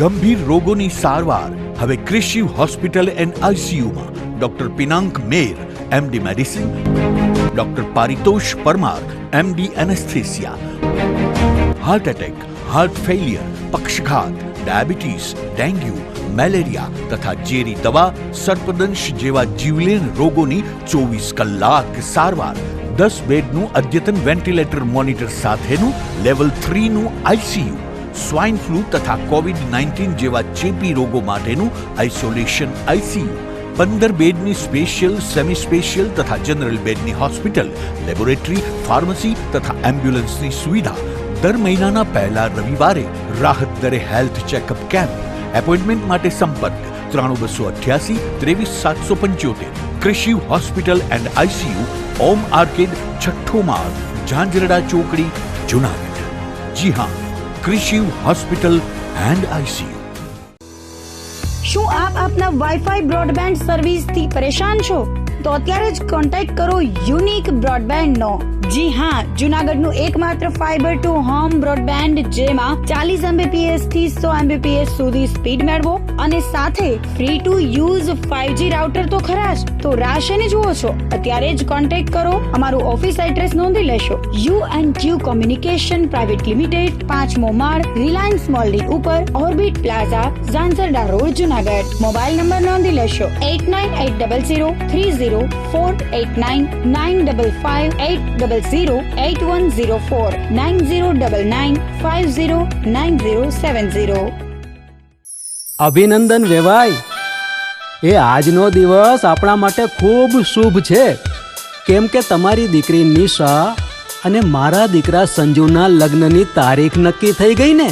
ગંભીર રોગોની સારવાર હવે ક્રિશિવ હોસ્પિટલ એન્ડ આઈસીયુમાં doctor Pinank Mer, MD medicine, doctor Paritosh Parmar, MD anaesthesia, heart attack, heart failure, પક્ષઘાત, ડાયાબિટીસ, ડેન્ગ્યુ, મેલેરિયા તથા ઝેરી દવા, સર્પદંશ જેવા જીવલેણ રોગોની 24 કલાક સારવાર, 10 બેડનું અદ્યતન વેન્ટિલેટર મોનિટર સાથેનું લેવલ 3નું આઈસીયુ, સ્વાઇન ફ્લૂ તથા કોવિડ-19 જેવા ચેપી રોગો માટેનું આઇસોલેશન આઈસીયુ, 15 બેડની સ્પેશિયલ, સેમી સ્પેશિયલ તથા જનરલ બેડની હોસ્પિટલ, લેબોરેટરી, ફાર્મસી તથા એમ્બ્યુલન્સની સુવિધા, દર મહિનાના પહેલા રવિવારે રાહત દરે હેલ્થ ચેકઅપ કેમ્પ. એપોઇન્ટમેન્ટ માટે સંપર્ક 9288 23775. Krishiv Hospital and ICU, Om Arcade, છઠ્ઠો માળ, ઝાંઝરડા ચોકડી, જુનાગઢ. જી હા, ક્રિશિવ હોસ્પિટલ એન્ડ આઈસીયુ. શું આપ આપના વાઈફાઈ બ્રોડબેન્ડ સર્વિસથી પરેશાન છો? તો અત્યારે જ કોન્ટેક્ટ કરો યુનિક બ્રોડબેન્ડ નો. જી હા, જુનાગઢનું એકમાત્ર ફાઈબર ટુ હોમ બ્રોડબેન્ડ, જેમાં 40 Mbps થી 100 Mbps સુધી સ્પીડ મેળવો અને સાથે free to use 5G router તો ખરા જ. તો રાહ શેની જુઓ છો? અત્યારે જ કોન્ટેક્ટ કરો. અમારું ઓફિસ એડ્રેસ નોંધી લેશો. U&Q કોમ્યુનિકેશન પ્રાઇવેટ લિમિટેડ, 5મો માળ, રિલાયન્સ મોલની ઉપર, orbit plaza, Zanzarda road, Junagadh. Mobile number નોંધી લેશો 89800304899558008104 9099509070. અભિનંદન વેવાય. એ આજનો દિવસ આપણા માટે ખૂબ શુભ છે, કેમ કે તમારી દીકરી નિશા અને મારા દીકરા સંજુના લગ્નની તારીખ નક્કી થઈ ગઈ ને.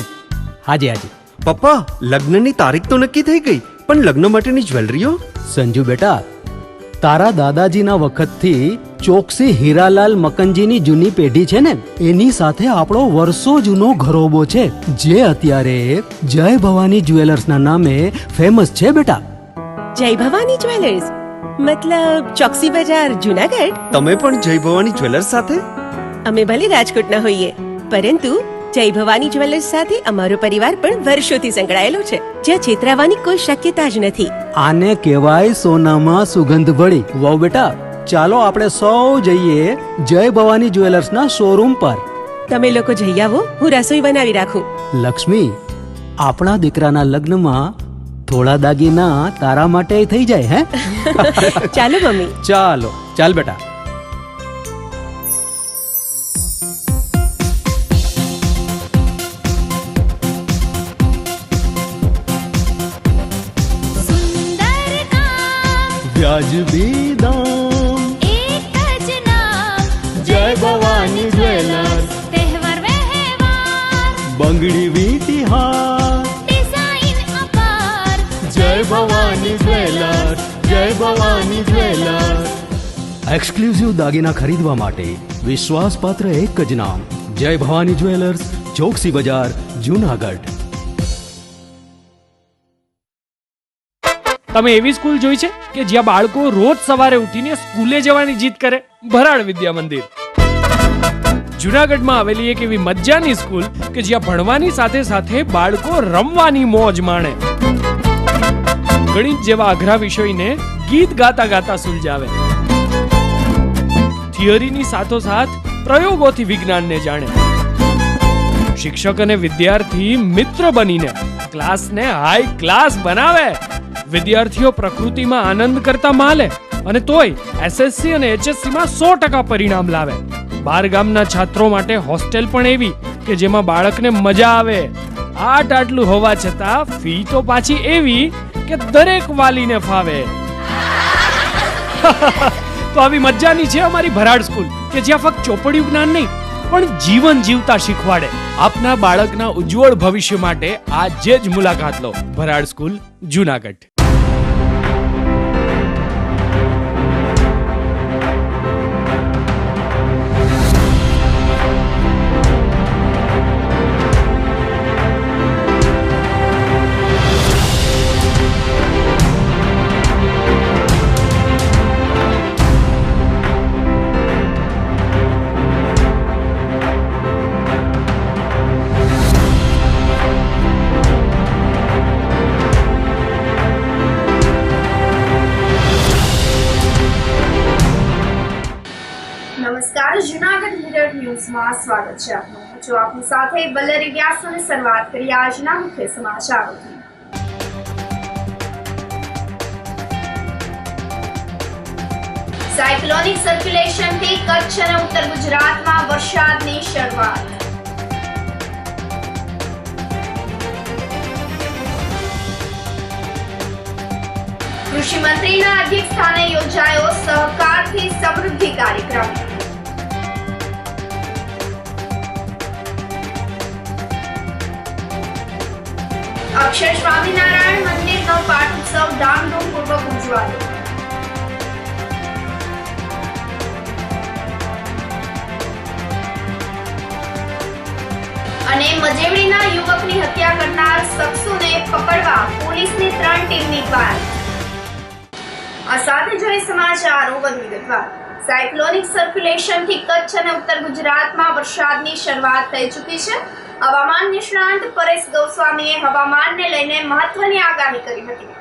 હાજી હાજી પપ્પા, લગ્નની તારીખ તો નક્કી થઈ ગઈ, પણ લગ્ન માટેની જ્વેલરીઓ? સંજુ બેટા, તારા દાદાજીના વખતથી ચોકસી હીરાલાલ મકનજીની જૂની પેઢી છે ને, એની સાથે આપણો વર્ષો જૂનો ઘરોબો છે, જે અત્યારે જય ભવાની જ્વેલર્સના નામે ફેમસ છે બેટા. જય ભવાની જ્વેલર્સ મતલબ ચોકસી બજાર, જુનાગઢ? તમે પણ જય ભવાની જ્વેલર્સ સાથે? અમે ભલે રાજકોટના હોઈએ, પરંતુ જય ભવાની જ્વેલર્સ સાથે અમારો પરિવાર પણ વર્ષોથી સંકળાયેલો છે, જ્યાં છેતરાવાની કોઈ શક્યતા જ નથી. આને કહેવાય સોનામાં સુગંધ ભળી. વાવ બેટા, ચાલો આપણે સૌ જઈએ જય ભવાની જ્વેલર્સના શોરૂમ પર. તમે લોકો જઈ આવો, હું રસોઈ બનાવી રાખું. લક્ષ્મી, આપણા દીકરાના લગ્નમાં થોડા દાગીના તારા માટે થઈ જાય. હે ચાલો મમ્મી. ચાલો ચાલ બેટા. વ્યાજબી દામ, એક જ નામ, જય ભવાની જ્વેલર્સ. તહેવાર વ્યવહાર, બંગડી વીંટી હાર, ડિઝાઇન અપાર, જય ભવાની જ્વેલર્સ, જય ભવાની જ્વેલર્સ. એક્સક્લુઝિવ દાગીના ખરીદવા માટે વિશ્વાસપાત્ર એક જ નામ, જય ભવાની જ્વેલર્સ, ચોકસી બજાર, જુનાગઢ. તમે એવી સ્કૂલ જોઈ છે કે જ્યાં બાળકો રોજ સવારે ઉઠીને સ્કૂલે જવાની જીદ કરે? ભરાડ વિદ્યા મંદિર. જુનાગઢમાં આવેલી એક એવી મજાની સ્કૂલ કે જ્યાં ભણવાની સાથે સાથે બાળકો રમવાની મોજ માણે. ગણિત જેવા અઘરા વિષયને ગીત ગાતા ગાતા સુલઝાવે. થિયરીની સાથોસાથ પ્રયોગોથી વિજ્ઞાનને જાણે. શિક્ષક અને વિદ્યાર્થી મિત્ર બનીને ક્લાસને હાઈ ક્લાસ બનાવે. વિદ્યાર્થીઓ પ્રકૃતિમાં આનંદ કરતા માલે અને તોય એસએસસી અને એચએસસી માં 100% પરિણામ લાવે. બાર ગામના છાત્રો માટે હોસ્ટેલ પણ એવી કે જેમાં બાળકને મજા આવે. આટલું હોવા છતાં ફી તો પાછી એવી કે દરેક વાલીને ફાવે. તો આવી મજાની છે અમારી ભરાડ સ્કૂલ કે જ્યાં ફક્ત ચોપડિયું જ્ઞાન નહીં પણ જીવન જીવતા શીખવાડે. આપના બાળકના ઉજ્જવળ ભવિષ્ય માટે આજે જ મુલાકાત લો. ભરાડ સ્કૂલ, જુનાગઢ. ન્યૂઝમાં સ્વાગત છે આપનું. જો આપની સાથે બલ્લરી વ્યાસ અને શરૂઆત કરીએ આજના મુખ્ય સમાચારોથી. સાયક્લોનિક સર્ક્યુલેશનથી કચ્છ અને ઉત્તર ગુજરાતમાં વરસાદની શરૂઆત. કૃષિ મંત્રીના અધ્યક્ષસ્થાને યોજાયો સહકારથી સમૃદ્ધિ કાર્યક્રમ. અક્ષર સ્વામિનારાયણ મંદિરનો પાટોત્સવ ધામધૂમપૂર્વક ઉજવાયો. અને મજેવડીના યુવકની હત્યા કરનાર શખ્સોને પકડવા પોલીસની 3 ટીમની કવાયત. આ સાથે જોઈએ સમાચારો વધુ વિગતવાર. સાયક્લોનિક સર્ક્યુલેશનથી કચ્છ અને ઉત્તર ગુજરાતમાં વરસાદની શરૂઆત થઈ ચૂકી છે. હવામાન નિષ્ણાંત પરેશ ગોસ્વામીએ હવામાનને લઈને મહત્વની આગાહી કરી હતી.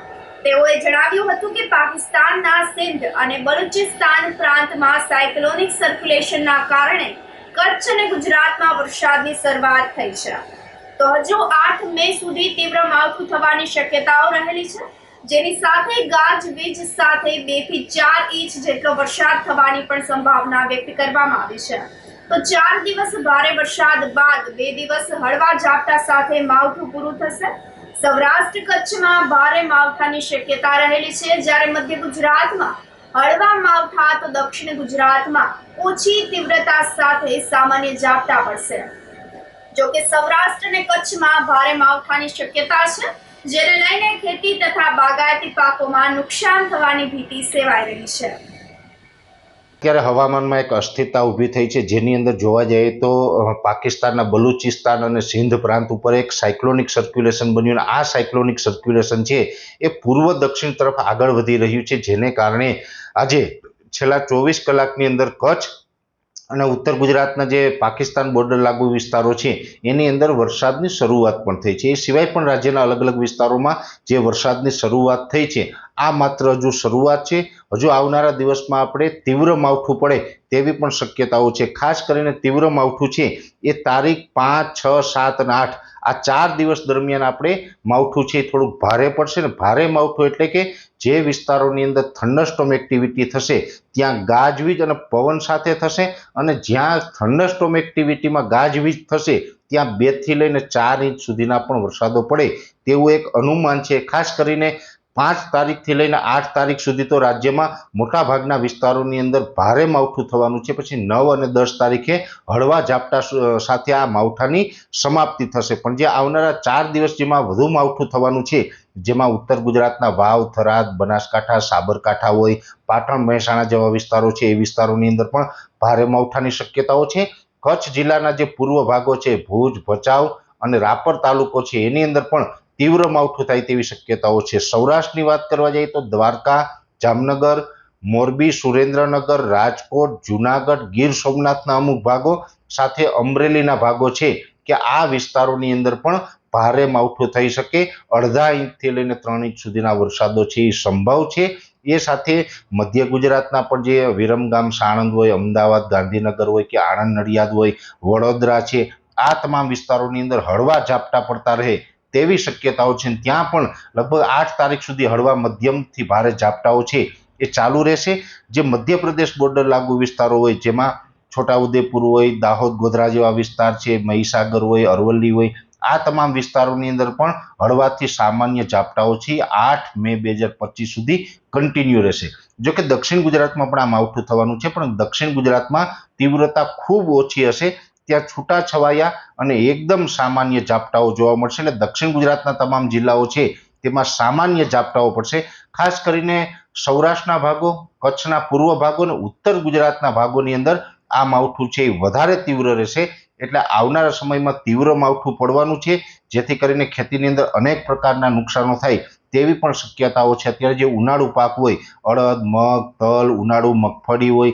તેઓએ જણાવ્યું હતું કે પાકિસ્તાનના સિંધ અને બલુચિસ્તાન પ્રાંતમાં સાયક્લોનિક સર્ક્યુલેશનના કારણે કચ્છ અને ગુજરાતમાં વરસાદની શરૂઆત થઈ છે. તો હજુ 8 મે સુધી તીવ્ર માવઠું થવાની શક્યતાઓ રહેલી છે, જેની સાથે ગાજવીજ સાથે 2 થી 4 ઇંચ જેટલો વરસાદ થવાની પણ સંભાવના વ્યક્ત કરવામાં આવી છે. તો 4 દિવસ ભારે વરસાદ બાદ 2 દિવસ હળવા ઝાપટા સાથે માવઠું પૂરું થશે. સૌરાષ્ટ્ર કચ્છમાં ભારે માવઠાની શક્યતા રહેલી છે, જ્યારે મધ્ય ગુજરાતમાં હળવા માવઠા તો દક્ષિણ ગુજરાતમાં ઓછી તીવ્રતા સાથે સામાન્ય ઝાપટા પડશે. જોકે સૌરાષ્ટ્ર અને કચ્છમાં ભારે માવઠાની શક્યતા છે, જેને લઈને ખેતી તથા બાગાયતી પાકોમાં નુકસાન થવાની ભીતિ સેવાઈ રહી છે. અત્યારે હવામાનમાં એક અસ્થિરતા ઊભી થઈ છે, જેની અંદર જોવા જઈએ તો પાકિસ્તાનના બલુચિસ્તાન અને સિંધ પ્રાંત ઉપર એક સાયક્લોનિક સર્ક્યુલેશન બન્યું અને આ સાયક્લોનિક સર્ક્યુલેશન છે એ પૂર્વ દક્ષિણ તરફ આગળ વધી રહ્યું છે, જેને કારણે આજે છેલ્લા 24 કલાકની અંદર કચ્છ અને ઉત્તર ગુજરાતના જે પાકિસ્તાન બોર્ડર લાગુ વિસ્તારો છે એની અંદર વરસાદની શરૂઆત પણ થઈ છે. એ સિવાય પણ રાજ્યના અલગ અલગ વિસ્તારોમાં જે વરસાદની શરૂઆત થઈ છે આ માત્ર હજુ શરૂઆત છે. હજુ આવનારા દિવસમાં આપણે તીવ્ર માવઠું પડે તેવી પણ શક્યતાઓ છે. ખાસ કરીને તીવ્ર માવઠું છે એ તારીખ 5, 6, 7 અને 8 આ 4 દિવસ દરમિયાન આપણે માવઠું છે થોડુંક ભારે પડશે. ને ભારે માવઠું એટલે કે જે વિસ્તારોની અંદર થંડરસ્ટોર્મ એક્ટિવિટી થશે ત્યાં ગાજવીજ અને પવન સાથે થશે, અને જ્યાં થંડરસ્ટોર્મ એક્ટિવિટીમાં ગાજવીજ થશે ત્યાં 2 થી લઈને 4 ઇંચ સુધીના પણ વરસાદો પડે તેવું એક અનુમાન છે. ખાસ કરીને 5 તારીખથી લઈને 8 તારીખ સુધી તો રાજ્યમાં મોટાભાગના વિસ્તારોની અંદર ભારે માવઠું થવાનું છે. પછી 9 અને 10 તારીખે હળવા ઝાપટા સાથે આ માવઠાની સમાપ્તિ થશે. પણ જે આવનારા 4 દિવસ જેમાં વધુ માવઠું થવાનું છે, જેમાં ઉત્તર ગુજરાતના વાવ, થરાદ, બનાસકાંઠા, સાબરકાંઠા હોય, પાટણ, મહેસાણા જેવા વિસ્તારો છે એ વિસ્તારોની અંદર પણ ભારે માવઠાની શક્યતાઓ છે. કચ્છ જિલ્લાના જે પૂર્વ ભાગો છે, ભુજ, ભચાઉ અને રાપર તાલુકો છે એની અંદર પણ તીવ્ર માવઠું થાય તેવી શક્યતાઓ છે. સૌરાષ્ટ્રની વાત કરવા જઈએ તો દ્વારકા, જામનગર, મોરબી, સુરેન્દ્રનગર, રાજકોટ, જુનાગઢ, ગીર સોમનાથના અમુક ભાગો સાથે અમરેલીના ભાગો છે કે આ વિસ્તારોની અંદર પણ ભારે માવઠું થઈ શકે. 1/2 ઇંચથી લઈને 3 ઇંચ સુધીના વરસાદો છે એ સંભવ છે. એ સાથે મધ્ય ગુજરાતના પણ જે વિરમગામ, સાણંદ હોય, અમદાવાદ, ગાંધીનગર હોય કે આણંદ, નડિયાદ હોય, વડોદરા છે, આ તમામ વિસ્તારોની અંદર હળવા ઝાપટા પડતા રહે તેવી શક્યતાઓ છે. ત્યાં પણ લગભગ 8 તારીખ સુધી હળવા મધ્યમથી ભારે ઝાપટાઓ છે એ ચાલુ રહેશે. જે મધ્યપ્રદેશ બોર્ડર લાગુ વિસ્તારો હોય, જેમાં છોટાઉદેપુર હોય, દાહોદ, ગોધરા જેવા વિસ્તાર છે, મહીસાગર હોય, અરવલ્લી હોય, આ તમામ વિસ્તારોની અંદર પણ હળવાથી સામાન્ય ઝાપટાઓ છે 8 મે 2025 સુધી કન્ટિન્યુ રહેશે. જો કે દક્ષિણ ગુજરાતમાં પણ આ માવઠું થવાનું છે, પણ દક્ષિણ ગુજરાતમાં તીવ્રતા ખૂબ ઓછી હશે. ત્યાં છૂટાછવાયા અને એકદમ સામાન્ય ઝાપટાઓ જોવા મળશે. એટલે દક્ષિણ ગુજરાતના તમામ જિલ્લાઓ છે તેમાં સામાન્ય ઝાપટાઓ પડશે. ખાસ કરીને સૌરાષ્ટ્રના ભાગો, કચ્છના પૂર્વ ભાગો અને ઉત્તર ગુજરાતના ભાગોની અંદર આ માવઠું છે એ વધારે તીવ્ર રહેશે. એટલે આવનારા સમયમાં તીવ્ર માવઠું પડવાનું છે, જેથી કરીને ખેતીની અંદર અનેક પ્રકારના નુકસાનો થાય તેવી પણ શક્યતાઓ છે. અત્યારે જે ઉનાળુ પાક હોય, અડદ, મગ, તલ, ઉનાળુ મગફળી હોય,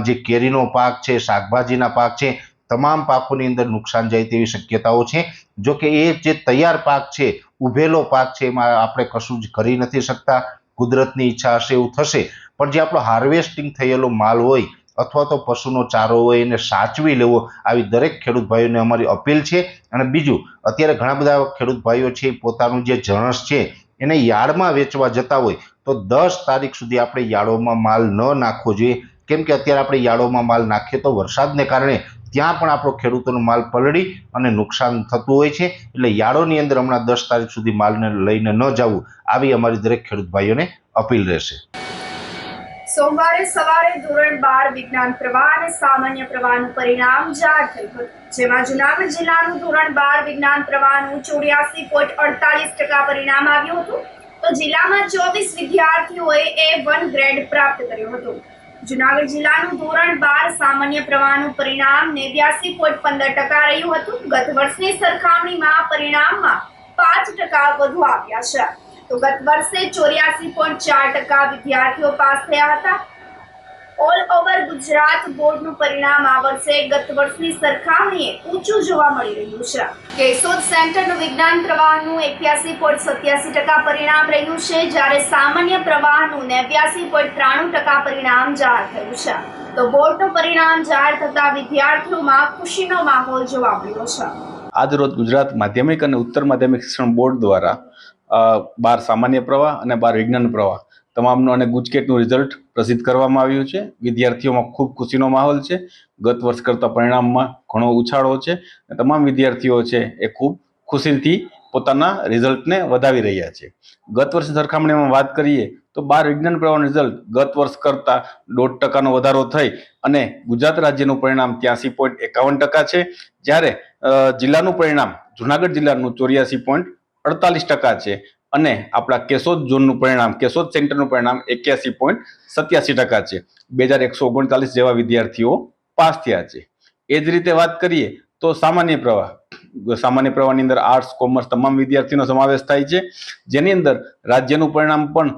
જે કેરીનો પાક છે, શાકભાજીના પાક છે, તમામ પાકોની અંદર નુકસાન જાય તેવી શક્યતાઓ છે. જો કે એ જે તૈયાર પાક છે, ઉભેલો પાક છે, એમાં આપણે કશું જ કરી નથી શકતા. કુદરતની ઈચ્છા હશે એવું થશે. પણ જે આપણો હાર્વેસ્ટિંગ થયેલો માલ હોય અથવા તો પશુનો ચારો હોય એને સાચવી લેવો, આવી દરેક ખેડૂત ભાઈઓને અમારી અપીલ છે. અને બીજું, અત્યારે ઘણા બધા ખેડૂત ભાઈઓ છે પોતાનું જે જણસ છે એને યાર્ડમાં વેચવા જતા હોય તો 10 તારીખ સુધી આપણે યાર્ડોમાં માલ ન નાખવો જોઈએ, કેમ કે અત્યારે આપણે યાર્ડોમાં માલ નાખીએ તો વરસાદને કારણે ત્યાં પણ આપણો ખેડૂતોનો માલ પલળી અને નુકસાન થતું હોય છે. એટલે યાર્ડોની અંદર હમણાં 10 તારીખ સુધી માલને લઈને ન જવું, આવી અમારી દરેક ખેડૂત ભાઈઓને અપીલ રહેશે. સોમવારે સવારે ધોરણ 12 વિજ્ઞાન પ્રવાહ અને સામાન્ય પ્રવાહનું પરિણામ જાહેર થયું હતું, જેમાં જૂનાગઢ જિલ્લાનું ધોરણ 12 વિજ્ઞાન પ્રવાહનું 84.48% પરિણામ આવ્યું હતું. તો જિલ્લામાં 24 વિદ્યાર્થીઓએ A1 ગ્રેડ પ્રાપ્ત કર્યો હતો. જૂનાગઢ જિલ્લાનું ધોરણ 12 સામાન્ય પ્રવાહનું પરિણામ 89.15% રહ્યું હતું. ગત વર્ષની સરખામણીમાં પરિણામમાં 5% વધુ આવ્યા છે. તો ગત વર્ષે 84.4% વિદ્યાર્થીઓ પાસ થયા હતા. ઓલ ઓવર ગુજરાત બોર્ડનું પરિણામ આ વર્ષે ગત વર્ષની સરખામણીએ ઊંચું જોવા મળી રહ્યું છે. કેશોદ સેન્ટરનું વિજ્ઞાન પ્રવાહનું 81.87% પરિણામ રહ્યું છે, જ્યારે સામાન્ય પ્રવાહનું 89.93% પરિણામ જાહેર થયું છે. તો બોર્ડનું પરિણામ જાહેર થતા વિદ્યાર્થીઓમાં ખુશીનો માહોલ જોવા મળ્યો છે. આજ રોજ ગુજરાત માધ્યમિક અને ઉત્તર માધ્યમિક શિક્ષણ બોર્ડ દ્વારા 12 સામાન્ય પ્રવાહ અને 12 વિજ્ઞાન પ્રવાહ તમામનું અને ગુજકેટનું રિઝલ્ટ પ્રસિદ્ધ કરવામાં આવ્યું છે. વિદ્યાર્થીઓમાં ખૂબ ખુશીનો માહોલ છે. ગત વર્ષ કરતાં પરિણામમાં ઘણો ઉછાળો છે. તમામ વિદ્યાર્થીઓ છે એ ખૂબ ખુશીથી પોતાના રિઝલ્ટને વધાવી રહ્યા છે. ગત વર્ષની સરખામણીમાં વાત કરીએ તો 12 વિજ્ઞાન પ્રવાહનું રિઝલ્ટ ગત વર્ષ કરતાં 1.5% વધારો થઈ અને ગુજરાત રાજ્યનું પરિણામ 83.51% છે, જ્યારે જિલ્લાનું પરિણામ જૂનાગઢ જિલ્લાનું 84.48% છે અને આપણા કેશોદ ઝોનનું પરિણામ, કેશોદ સેન્ટરનું પરિણામ 81.87% છે. 2139 જેવા વિદ્યાર્થીઓ પાસ થયા છે. એ જ રીતે વાત કરીએ તો સામાન્ય પ્રવાહની અંદર આર્ટ્સ, કોમર્સ તમામ વિદ્યાર્થીઓનો સમાવેશ થાય છે, જેની અંદર રાજ્યનું પરિણામ પણ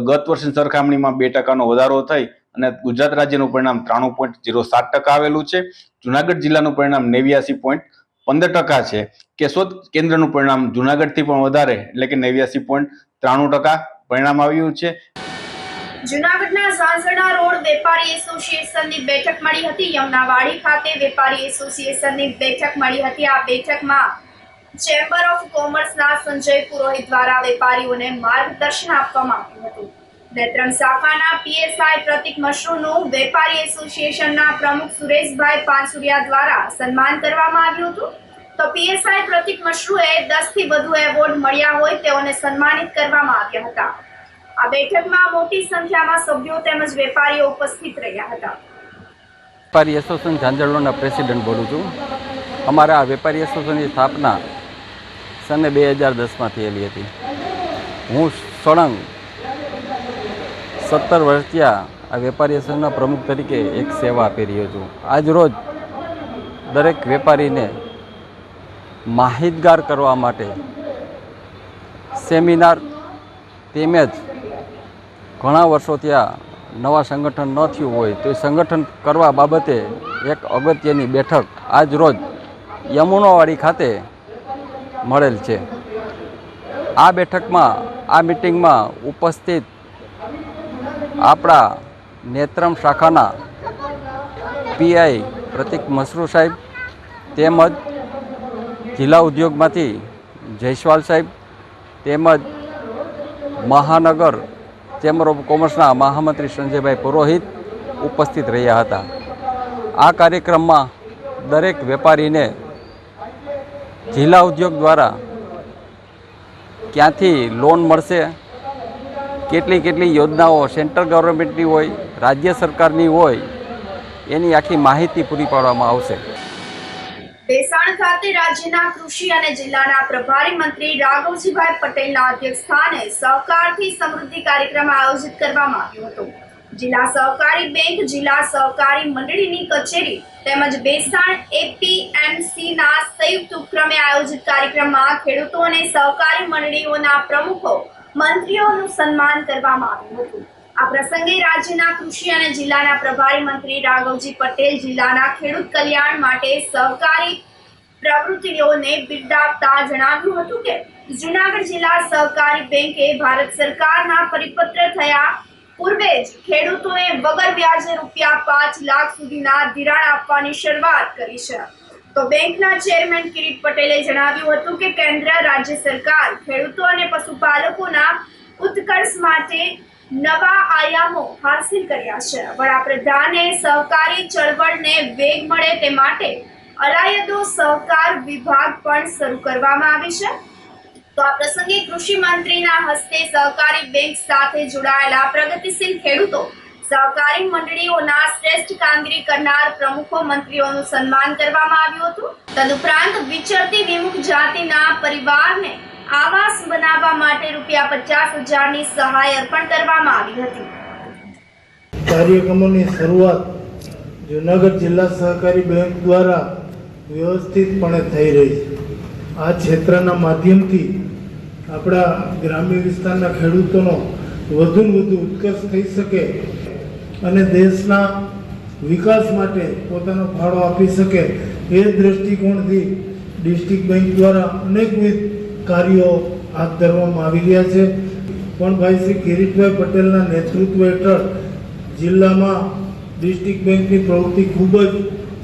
ગત વર્ષની સરખામણીમાં 2%નો વધારો થઈ અને ગુજરાત રાજ્યનું પરિણામ 93.07% આવેલું છે. જૂનાગઢ જિલ્લાનું પરિણામ 89.15% છે. કેશોદ કેન્દ્રનું પરિણામ જૂનાગઢથી પણ વધારે એટલે કે 89.93% પરિણામ આવ્યું છે. જૂનાગઢના ઝાંઝરણા રોડ વેપારી એસોસિએશનની બેઠક મળી હતી. યમુનાવાડી ખાતે વેપારી એસોસિએશનની બેઠક મળી હતી. આ બેઠકમાં ચેમ્બર ઓફ કોમર્સના સંજય પુરોહિત દ્વારા વેપારીઓને માર્ગદર્શન આપવામાં આવ્યું હતું. નેત્રંગ શાખાના પીએસઆઈ પ્રતિક મશરૂનું વેપારી એસોસિએશનના પ્રમુખ સુરેશભાઈ પાનસુરિયા દ્વારા સન્માન કરવામાં આવ્યું હતું. તો પીએસઆઈ પ્રતિક મશરૂએ 10 થી વધુ એવોર્ડ મળ્યા હોય તેઓને સન્માનિત કરવામાં આવ્યા હતા. આ બેઠકમાં મોટી સંખ્યામાં સભ્યો તેમજ વેપારીઓ ઉપસ્થિત રહ્યા હતા. વેપારી એસોસિએશન ઝાંઝરવાડના પ્રેસિડેન્ટ બોલું છું. અમારા આ વેપારી એસોસિએશનની સ્થાપના સન 2010માં થયેલી હતી. હું સળંગ 17 વર્ષથી આ વેપારી એસોસિએશનના પ્રમુખ તરીકે એક સેવા આપી રહ્યો છું. આજ રોજ દરેક વેપારીને માહિતગાર કરવા માટે સેમિનાર તેમજ ઘણા વર્ષોથી આ નવા સંગઠન ન થયું હોય તો એ સંગઠન કરવા બાબતે એક અગત્યની બેઠક આજ રોજ યમુનાવાડી ખાતે મળેલ છે. આ બેઠકમાં, આ મિટિંગમાં ઉપસ્થિત આપણા નેત્રમ શાખાના પીઆઈ પ્રતિક મશરૂ સાહેબ તેમજ જિલ્લા ઉદ્યોગમાંથી જયસ્વાલ સાહેબ તેમજ મહાનગર ચેમ્બર ઓફ કોમર્સના મહામંત્રી સંજયભાઈ પુરોહિત ઉપસ્થિત રહ્યા હતા. આ કાર્યક્રમમાં દરેક વેપારીને જિલ્લા ઉદ્યોગ દ્વારા ક્યાંથી લોન મળશે, કેટલી યોજનાઓ સેન્ટ્રલ ગવર્મેન્ટની હોય, રાજ્ય સરકારની હોય, એની આખી માહિતી પૂરી પાડવામાં આવશે. ભેસાણ ખાતે રાજ્યના કૃષિ અને જિલ્લાના પ્રભારી મંત્રી રાઘવજીભાઈ પટેલના અધ્યક્ષસ્થાને સહકારથી સમૃદ્ધિ કાર્યક્રમ આયોજિત કરવામાં આવ્યો હતો. જિલ્લા સહકારી બેંક, જિલ્લા સહકારી મંડળીની કચેરી તેમજ ભેસાણ એપીએમસીના સંયુક્ત ઉપક્રમે આયોજિત કાર્યક્રમમાં ખેડૂતો અને સહકારી મંડળીઓના પ્રમુખો, મંત્રીઓનું સન્માન કરવામાં આવ્યું હતું. આ પ્રસંગે રાજ્યના કૃષિ અને જિલ્લાના પ્રભારી મંત્રી રાઘવજી પટેલ જિલ્લાના ખેડૂત કલ્યાણ માટે સહકારી પ્રવૃત્તિઓને બિરદાવતા જણાવ્યું હતું કે જૂનાગઢ જિલ્લા સહકારી બેંકે ભારત સરકારના પરિપત્ર થયા પૂર્વે જ ખેડૂતોએ વગર વ્યાજે ₹5 લાખ સુધીના ધિરાણ આપવાની શરૂઆત કરી છે. તો બેંકના ચેરમેન કિરીટ પટેલે જણાવ્યું હતું કે કેન્દ્ર રાજ્ય સરકાર ખેડૂતો અને પશુપાલકોના ઉત્કર્ષ માટે નવા આયામો હાંસિલ કર્યા છે. વડાપ્રધાને સહકારી ચળવળને વેગ મળે તે માટે અલાયદો સહકાર વિભાગ પણ શરૂ કરવામાં આવી છે. તો આ પ્રસંગે કૃષિ મંત્રીના હસ્તે સહકારી બેંક સાથે જોડાયેલા પ્રગતિશીલ ખેડૂતો, સહકારી મંડળીઓના શ્રેષ્ઠ કામગીરી કરનાર પ્રમુખો, મંત્રીઓનું સન્માન કરવામાં આવ્યું હતું. તદુપરાંત વિચરતી વિમુખ જાતિના પરિવારને આવાસ બનાવવા માટે ₹50,000ની સહાય અર્પણ કરવામાં આવી હતી. કાર્યક્રમોની શરૂઆત જૂનાગઢ જિલ્લા સહકારી બેંક દ્વારા વ્યવસ્થિતપણે થઈ રહી છે. આ ક્ષેત્રના માધ્યમથી આપણા ગ્રામ્ય વિસ્તારના ખેડૂતોનો વધુને વધુ ઉત્કર્ષ થઈ શકે અને દેશના વિકાસ માટે પોતાનો ફાળો આપી શકે એ દ્રષ્ટિકોણથી ડિસ્ટ્રિક્ટ બેંક દ્વારા અનેકવિધ કાર્યો હાથ ધરવામાં આવી રહ્યા છે. પણ ભાઈ શ્રી કિરીટભાઈ પટેલના નેતૃત્વ હેઠળ જિલ્લામાં ડિસ્ટ્રિક્ટ બેંકની પ્રવૃત્તિ ખૂબ જ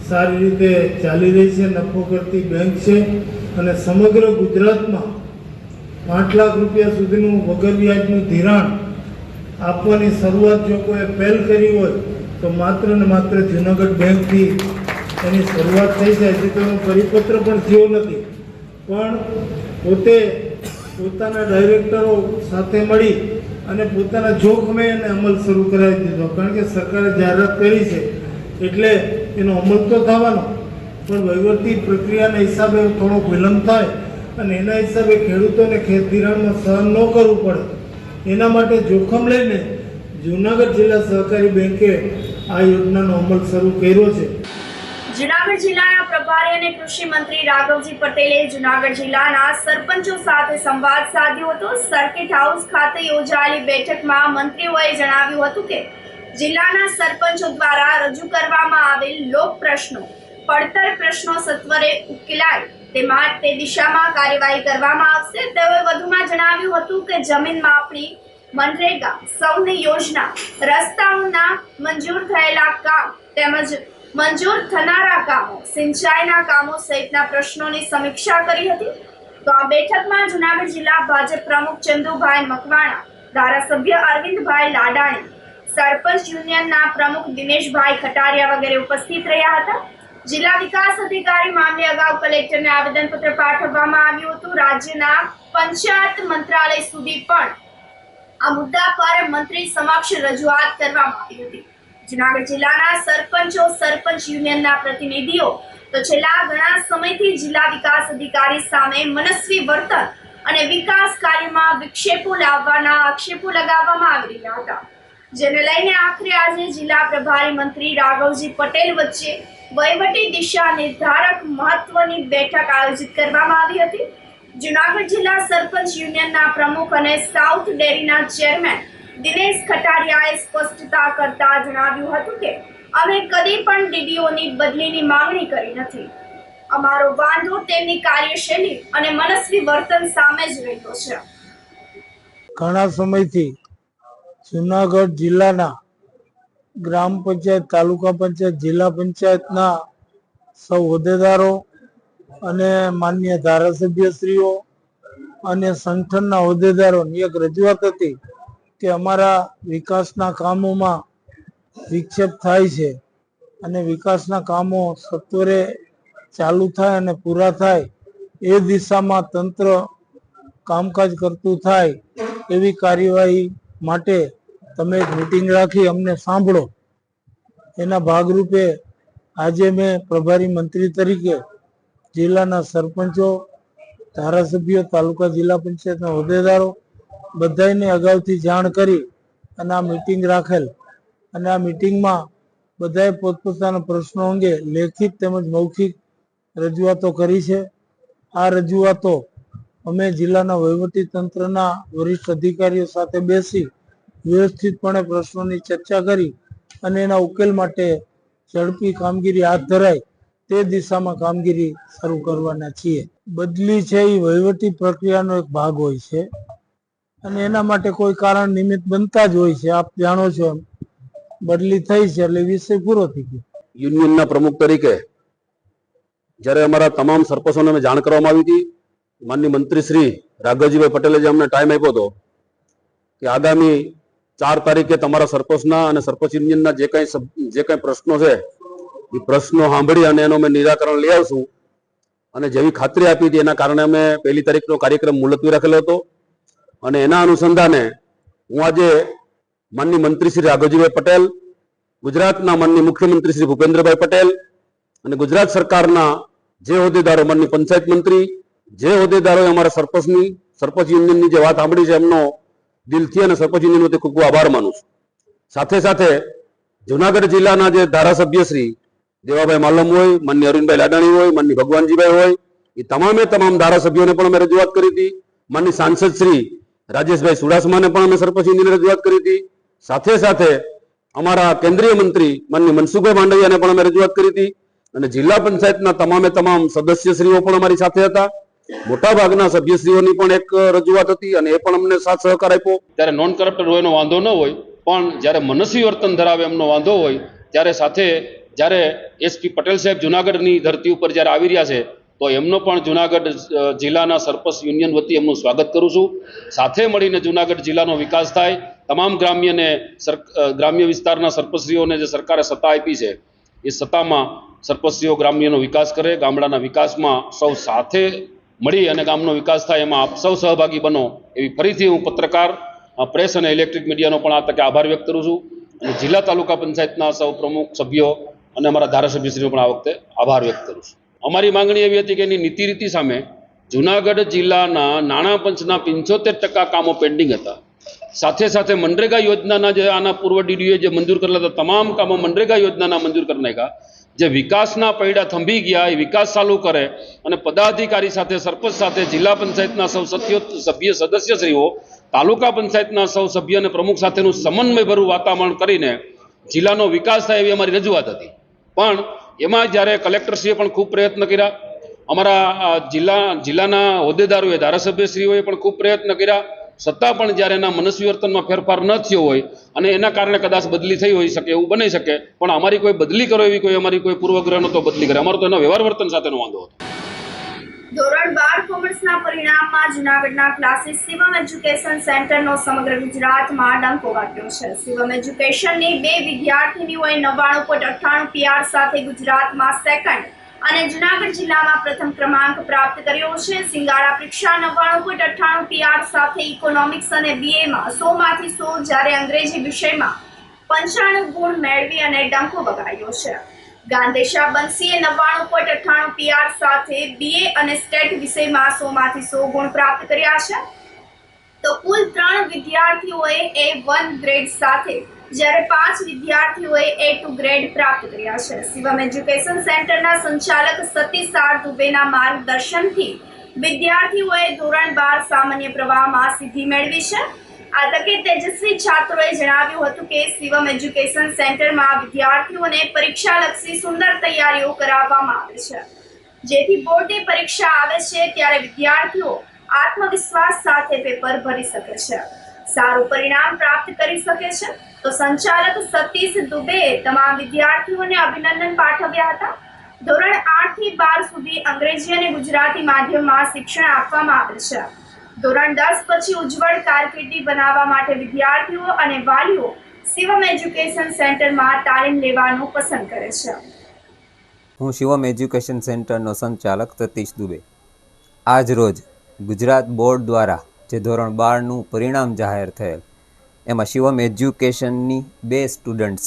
સારી રીતે ચાલી રહી છે. નફો કરતી બેંક છે અને સમગ્ર ગુજરાતમાં ₹5 લાખ સુધીનું વગર વ્યાજનું ધિરાણ આપવાની શરૂઆત જો કોઈ પહેલ કરી હોય તો માત્ર ને માત્ર જૂનાગઢ બેંકથી એની શરૂઆત થઈ છે. હજી તેનો પરિપત્ર પણ થયો નથી, પણ પોતે પોતાના ડાયરેક્ટરો સાથે મળી અને પોતાના જોખમે એને અમલ શરૂ કરાવી દીધો. કારણ કે સરકારે જાહેરાત કરી છે એટલે એનો અમલ તો થવાનો, પણ વહીવટી પ્રક્રિયાના હિસાબે થોડોક વિલંબ થાય અને એના હિસાબે ખેડૂતોને ખેત ધિરાણમાં સહન ન કરવું પડે, એના માટે જોખમ લઈને જૂનાગઢ જિલ્લા સહકારી બેંકે આ યોજનાનો અમલ શરૂ કર્યો છે. જૂનાગઢ જિલ્લાના પ્રભારી અને કૃષિ મંત્રી રાઘવજી પટેલે જૂનાગઢ જિલ્લાના સરપંચો સાથે સંવાદ સાધ્યો હતો. સર્કિટ હાઉસ ખાતે યોજાયેલી બેઠકમાં મંત્રીઓએ જણાવ્યું હતું કે જિલ્લાના સરપંચો દ્વારા રજૂ કરવામાં આવેલ લોક પ્રશ્નો, પડતર પ્રશ્નો સત્વરે ઉકેલાય તે દિશામાં કાર્યવાહી કરવામાં આવશે. તેઓએ વધુમાં જણાવ્યું હતું કે જમીન માપણી, મનરેગા, સૌની યોજના, રસ્તાઓના મંજૂર થયેલા કામ તેમજ મંજૂર થનારા કામો, સિંચાઈના કામો સહિતના પ્રશ્નોની સમીક્ષા કરી હતી. તો આ બેઠકમાં જૂનાગઢ જિલ્લા ભાજપ પ્રમુખ ચંદુભાઈ મકવાણા, ધારાસભ્ય અરવિંદભાઈ લાડાણી, સરપંચ યુનિયનના પ્રમુખ દિનેશભાઈ ખટારિયા વગેરે ઉપસ્થિત રહ્યા હતા. જિલ્લા વિકાસ અધિકારી મામલે અગાઉ કલેક્ટરને આવેદનપત્ર પાઠવવામાં આવ્યું હતું. રાજ્યના પંચાયત મંત્રાલય સુધી પણ આ મુદ્દા પર મંત્રી સમક્ષ રજૂઆત કરવામાં આવી હતી. જૂનાગઢ જિલ્લાના સરપંચો, સરપંચ યુનિયનના પ્રતિનિધિઓ તો છેલ્લા ઘણા સમયથી જિલ્લા વિકાસ અધિકારી સામે મનસ્વી વર્તન અને વિકાસ કાર્યમાં વિક્ષેપો લાવવાના આક્ષેપો લગાવવામાં આવી રહ્યા હતા, જેને લઈને આખરે આજે જિલ્લા પ્રભારી મંત્રી રાઘવજી પટેલ વચ્ચે વહીવટી દિશા નિર્ધારક મહત્વની બેઠક આયોજિત કરવામાં આવી હતી. જૂનાગઢ જિલ્લા સરપંચ યુનિયનના પ્રમુખ અને સાઉથ ડેરીના ચેરમેન દિનેશ ખટારિયાએ સ્પષ્ટતા કરતા જણાવ્યું હતું કે અમે કદી પણ ડીડીઓની બદલીની માંગણી કરી નથી. અમારો વાંધો તેમની કાર્યશૈલી અને મનસ્વી વર્તન સામે જ રહ્યો છે. ઘણા સમયથી જૂનાગઢ જિલ્લાના ગ્રામ પંચાયત, તાલુકા પંચાયત, જિલ્લા પંચાયતના સૌ હોદ્દેદારો અને માન્ય ધારાસભ્યશ્રીઓ અને સંગઠનના હોદ્દેદારોની એક રજૂઆત હતી કે અમારા વિકાસના કામોમાં વિક્ષેપ થાય છે અને વિકાસના કામો સત્વરે ચાલુ થાય અને પૂરા થાય એ દિશામાં તંત્ર કામકાજ કરતું થાય એવી કાર્યવાહી માટે તમે એક મીટિંગ રાખી અમને સાંભળો. એના ભાગરૂપે આજે મેં પ્રભારી મંત્રી તરીકે જિલ્લાના સરપંચો, ધારાસભ્યો, તાલુકા જિલ્લા પંચાયતના હોદ્દેદારો બધાને અગાઉથી જાણ કરી અને આ મીટિંગ રાખેલ અને આ મીટિંગમાં બધાએ પોતપોતાના પ્રશ્નો અંગે લેખિત તેમજ મૌખિક રજૂઆતો કરી છે. આ રજૂઆતો અમે જિલ્લાના વહીવટી તંત્રના વરિષ્ઠ અધિકારીઓ સાથે બેસી વ્યવસ્થિતપણે પ્રશ્નોની ચર્ચા કરી અને એના ઉકેલ માટે ઝડપી કામગીરી હાથ ધરાય તે દિશામાં કામગીરી શરૂ કરવાના છીએ. બદલી છે એ વહીવટી પ્રક્રિયાનો એક ભાગ હોય છે અને એના માટે કોઈ કારણ નિમિત્ત બનતા જ હોય છે. આપ જાણો છો એમ બદલી થઈ છે એટલે વિષય પૂરો થઈ ગયો. યુનિયનના પ્રમુખ તરીકે જ્યારે અમારા તમામ સરપંચોને અમે જાણ કરવામાં આવી હતી, માનનીય મંત્રી શ્રી રાઘવજીભાઈ પટેલે જે અમને ટાઈમ આપ્યો હતો કે આગામી 4 તારીખે તમારા સરપંચના અને સરપંચ યુનિયનના જે કંઈ પ્રશ્નો છે એ પ્રશ્નો સાંભળી અને એનો અમે નિરાકરણ લઈ આવશું, અને જેવી ખાતરી આપી હતી એના કારણે અમે 1 તારીખનો કાર્યક્રમ મુલતવી રાખેલો હતો. અને એના અનુસંધાને હું આજે માનનીય મંત્રી શ્રી રાઘવજીભાઈ પટેલ, ગુજરાતના માનનીય મુખ્યમંત્રી શ્રી ભૂપેન્દ્રભાઈ પટેલ અને ગુજરાત સરકારના જે હોદ્દેદારો, માનનીય પંચાયત મંત્રી, જે હોદ્દેદારોએ અમારા સરપંચ યુનિયનની જે વાત સાંભળી છે એમનો દિલથી અને સરપંચ યુનિયનનો ખૂબ ખૂબ આભાર માનું છું. સાથે સાથે જુનાગઢ જિલ્લાના જે ધારાસભ્ય શ્રી દેવાભાઈ માલમ હોય, માનનીય અરવિંદભાઈ લાડાણી હોય, માનનીય ભગવાનજીભાઈ હોય, એ તમામે તમામ ધારાસભ્યોને પણ અમે રજૂઆત કરી હતી. માનનીય સાંસદ શ્રી રાજેશભાઈ ચુડાસમાને પણ અમે સરપંચ યુનિયનને રજૂઆત કરી હતી. સાથે સાથે અમારા કેન્દ્રીય મંત્રી માનનીય મનસુખભાઈ માંડવિયાને પણ અમે રજૂઆત કરી હતી. અને જિલ્લા પંચાયતના તમામે તમામ સદસ્યશ્રીઓ પણ અમારી સાથે હતા. મોટા ભાગના સભ્યશ્રીઓની પણ એક રજૂઆત હતી અને એ પણ અમને સાથ સહકાર આપ્યો. ત્યારે નોન કરપ્ટર હોય એનો વાંધો ન હોય, પણ જ્યારે મનસ્વી વર્તન ધરાવે એમનો વાંધો હોય, ત્યારે સાથે જ્યારે એસપી પટેલ સાહેબ જુનાગઢની ધરતી ઉપર જ્યારે આવી રહ્યા છે તો એમનો પણ જુનાગઢ જિલ્લાના સરપંચ યુનિયન વતી એમનું સ્વાગત કરું છું. સાથે મળીને જુનાગઢ જિલ્લાનો વિકાસ થાય. તમામ ગ્રામ્ય વિસ્તારના સરપંચશ્રીઓને જે સરકારે સત્તા આપી છે એ સત્તામાં સરપંચશ્રીઓ ગ્રામ્યનો વિકાસ કરે, ગામડાના વિકાસમાં સૌ સાથે મળી અને ગામનો વિકાસ થાય એમાં આપ સૌ સહભાગી બનો એવી ફરીથી હું પત્રકાર, પ્રેસ અને ઇલેક્ટ્રિક મીડિયાનો પણ આ તકે આભાર વ્યક્ત કરું છું. અને જિલ્લા તાલુકા પંચાયતના સૌ પ્રમુખ સભ્યો અને અમારા ધારાસભ્યશ્રીનો પણ આ વખતે આભાર વ્યક્ત કરું છું. અમારી માંગણી એવી હતી કે એની નીતિ રીતિ સામે જુનાગઢ જિલ્લાના નાણાં પંચના 75% કામો પેન્ડિંગ હતા. સાથે સાથે મનરેગા યોજનાના જે આના પૂર્વ ડીડીઓએ જે મંજૂર કરેલા હતા તમામ કામો મનરેગા યોજનાના મંજૂર કરી નાખ્યા. જે વિકાસના પૈડા થંભી ગયા એ વિકાસ ચાલુ કરે અને પદાધિકારી સાથે, સરપંચ સાથે, જિલ્લા પંચાયતના સૌ સભ્ય સદસ્યશ્રીઓ, તાલુકા પંચાયતના સૌ સભ્ય અને પ્રમુખ સાથેનું સમન્વયભર્યું વાતાવરણ કરીને જિલ્લાનો વિકાસ થાય એવી અમારી રજૂઆત હતી. પણ એમાં જ્યારે કલેક્ટરશ્રીએ પણ ખૂબ પ્રયત્ન કર્યા, અમારા જિલ્લાના હોદ્દેદારોએ, ધારાસભ્યશ્રીઓએ પણ ખૂબ પ્રયત્ન કર્યા, છતાં પણ જ્યારે એના મનસ્વી વર્તનમાં ફેરફાર ન થયો હોય અને એના કારણે કદાચ બદલી થઈ હોઈ શકે, એવું બની શકે, પણ અમારી કોઈ બદલી કરો એવી કોઈ અમારી કોઈ પૂર્વગ્રહ નહોતો બદલી કરે. અમારો તો એના વ્યવહાર વર્તન સાથેનો વાંધો હતો. ધોરણ 12 કોમર્સના પરિણામમાં જૂનાગઢના ક્લાસીસ શિવમ એજ્યુકેશન સેન્ટરનો સમગ્ર ગુજરાતમાં ડંકો વાગ્યો છે. શિવમ એજ્યુકેશનની 2 વિદ્યાર્થીનીઓએ 99.98 PR સાથે ગુજરાતમાં સેકન્ડ અને જૂનાગઢ જિલ્લામાં પ્રથમ ક્રમાંક પ્રાપ્ત કર્યો છે. સિંગાડા પરીક્ષા 99.98 PR સાથે ઇકોનોમિક્સ અને BAમાં 100 માંથી 100, જ્યારે અંગ્રેજી વિષયમાં 95 ગુણ મેળવી અને ડંકો વગાડ્યો છે. ગાંધેશા બંસીએ 99.98 PR સાથે BA અને સ્ટેટ વિષયમાં 100 માંથી 100 ગુણ પ્રાપ્ત કર્યા છે. તો કુલ 3 વિદ્યાર્થીઓએ A1 ગ્રેડ સાથે જ્યારે 5 વિદ્યાર્થીઓએ A2 ગ્રેડ પ્રાપ્ત કર્યા છે. શિવમ એજ્યુકેશન સેન્ટરના સંચાલક સતીશ આર દુબેના માર્ગદર્શનથી વિદ્યાર્થીઓએ ધોરણ 12 સામાન્ય પ્રવાહમાં સિદ્ધિ મેળવી છે. આ તકે તેજસ્વી છાત્રોએ જણાવ્યું હતું કે શિવમ એજ્યુકેશન સેન્ટરમાં વિદ્યાર્થીઓને પરીક્ષાલક્ષી સુંદર તૈયારીઓ કરાવવામાં આવે છે, જેથી બોર્ડની પરીક્ષા આવે છે ત્યારે વિદ્યાર્થીઓ આત્મવિશ્વાસ સાથે પેપર ભરી શકે છે, સારું પરિણામ પ્રાપ્ત કરી શકે છે. તો સંચાલક સતીશ દુબેએ તમામ વિદ્યાર્થીઓને અભિનંદન પાઠવ્યા હતા. ધોરણ 8 થી 12 સુધી અંગ્રેજી અને ગુજરાતી માધ્યમમાં શિક્ષણ આપવામાં આવે છે. ધોરણ 10 પછી ઉજ્જવળ કારકિર્દી બનાવવા માટે વિદ્યાર્થીઓ અને વાલીઓ શિવમ એજ્યુકેશન સેન્ટરમાં તાલીમ લેવાનું પસંદ કરે છે. હું શિવમ એજ્યુકેશન સેન્ટરનો સંચાલક સતીશ દુબે. આજ રોજ ગુજરાત બોર્ડ દ્વારા જે ધોરણ 12નું પરિણામ જાહેર થયેલ એમાં શિવમ એજ્યુકેશનની 2 સ્ટુડન્ટ્સ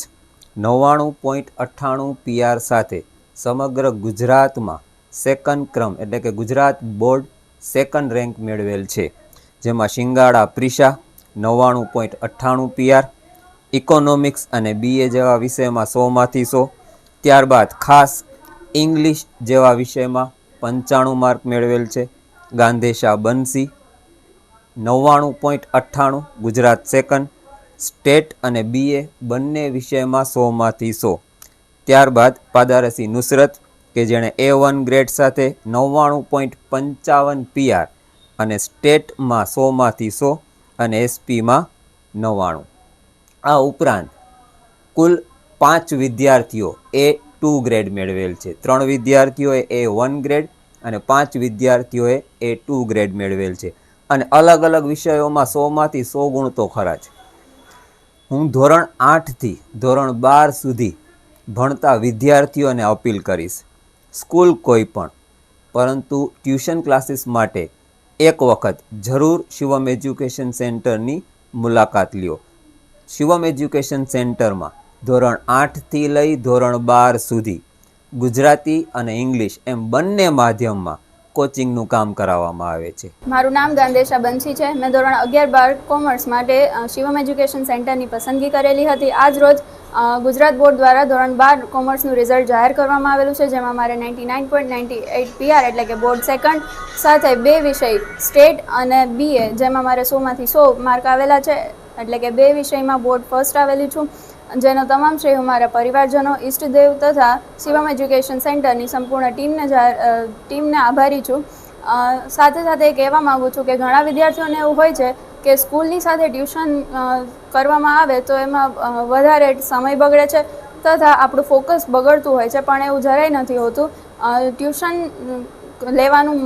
99.98 PR સાથે સમગ્ર ગુજરાતમાં સેકન્ડ ક્રમ એટલે કે ગુજરાત બોર્ડ સેકન્ડ રેન્ક મેળવેલ છે. જેમાં શિંગાડા પ્રિશા 99.98 PR, ઇકોનોમિક્સ અને BA જેવા વિષયમાં 100 માંથી 100, ત્યારબાદ ખાસ ઇંગ્લિશ જેવા વિષયમાં 95 માર્ક મેળવેલ છે. ગાંધેશા બંસી 99.98 ગુજરાત સેકન્ડ, સ્ટેટ અને BA બંને વિષયમાં 100 માંથી 100. ત્યારબાદ પાદારસી નુસરત કે જેણે A1 ગ્રેડ સાથે 99.55 PR અને સ્ટેટમાં 100 માંથી 100 અને એસપીમાં 99. આ ઉપરાંત કુલ 5 વિદ્યાર્થીઓ A2 ગ્રેડ મેળવેલ છે. 3 વિદ્યાર્થીઓએ A1 ગ્રેડ અને 5 વિદ્યાર્થીઓએ A2 ગ્રેડ મેળવેલ છે. અને અલગ અલગ વિષયોમાં 100માંથી 100 ગુણ તો ખરા જ. હું ધોરણ 8થી ધોરણ 12 સુધી ભણતા વિદ્યાર્થીઓને અપીલ કરીશ, સ્કૂલ કોઈ પણ, પરંતુ ટ્યુશન ક્લાસીસ માટે એક વખત જરૂર શિવમ એજ્યુકેશન સેન્ટરની મુલાકાત લ્યો. શિવમ એજ્યુકેશન સેન્ટરમાં ધોરણ 8થી લઈ ધોરણ 12 સુધી ગુજરાતી અને ઇંગ્લિશ એમ બંને માધ્યમમાં કોચિંગનું કામ કરાવવામાં આવે છે. મારું નામ ગાંધેશા બંસી છે. મેં ધોરણ 11-12 કોમર્સ માટે શિવમ એજ્યુકેશન સેન્ટરની પસંદગી કરેલી હતી. આજ રોજ ગુજરાત બોર્ડ દ્વારા ધોરણ 12 કોમર્સનું રિઝલ્ટ જાહેર કરવામાં આવેલું છે, જેમાં મારે 99.98 PR એટલે કે બોર્ડ સેકન્ડ સાથે 2 વિષય સ્ટેટ અને BA જેમાં મારે 100માંથી 100 માર્ક આવેલા છે, એટલે કે 2 વિષયમાં બોર્ડ ફર્સ્ટ આવેલી છું, જેનો તમામ શ્રેય હું મારા પરિવારજનો, ઈષ્ટદેવ તથા શિવમ એજ્યુકેશન સેન્ટરની સંપૂર્ણ ટીમને આભારી છું. સાથે સાથે એ કહેવા માગું છું કે ઘણા વિદ્યાર્થીઓને એવું હોય છે કે સ્કૂલની સાથે ટ્યુશન કરવામાં આવે તો એમાં વધારે સમય બગડે છે તથા આપણું ફોકસ બગડતું હોય છે, પણ એવું જરાય નથી હોતું. ટ્યુશન લેવાનું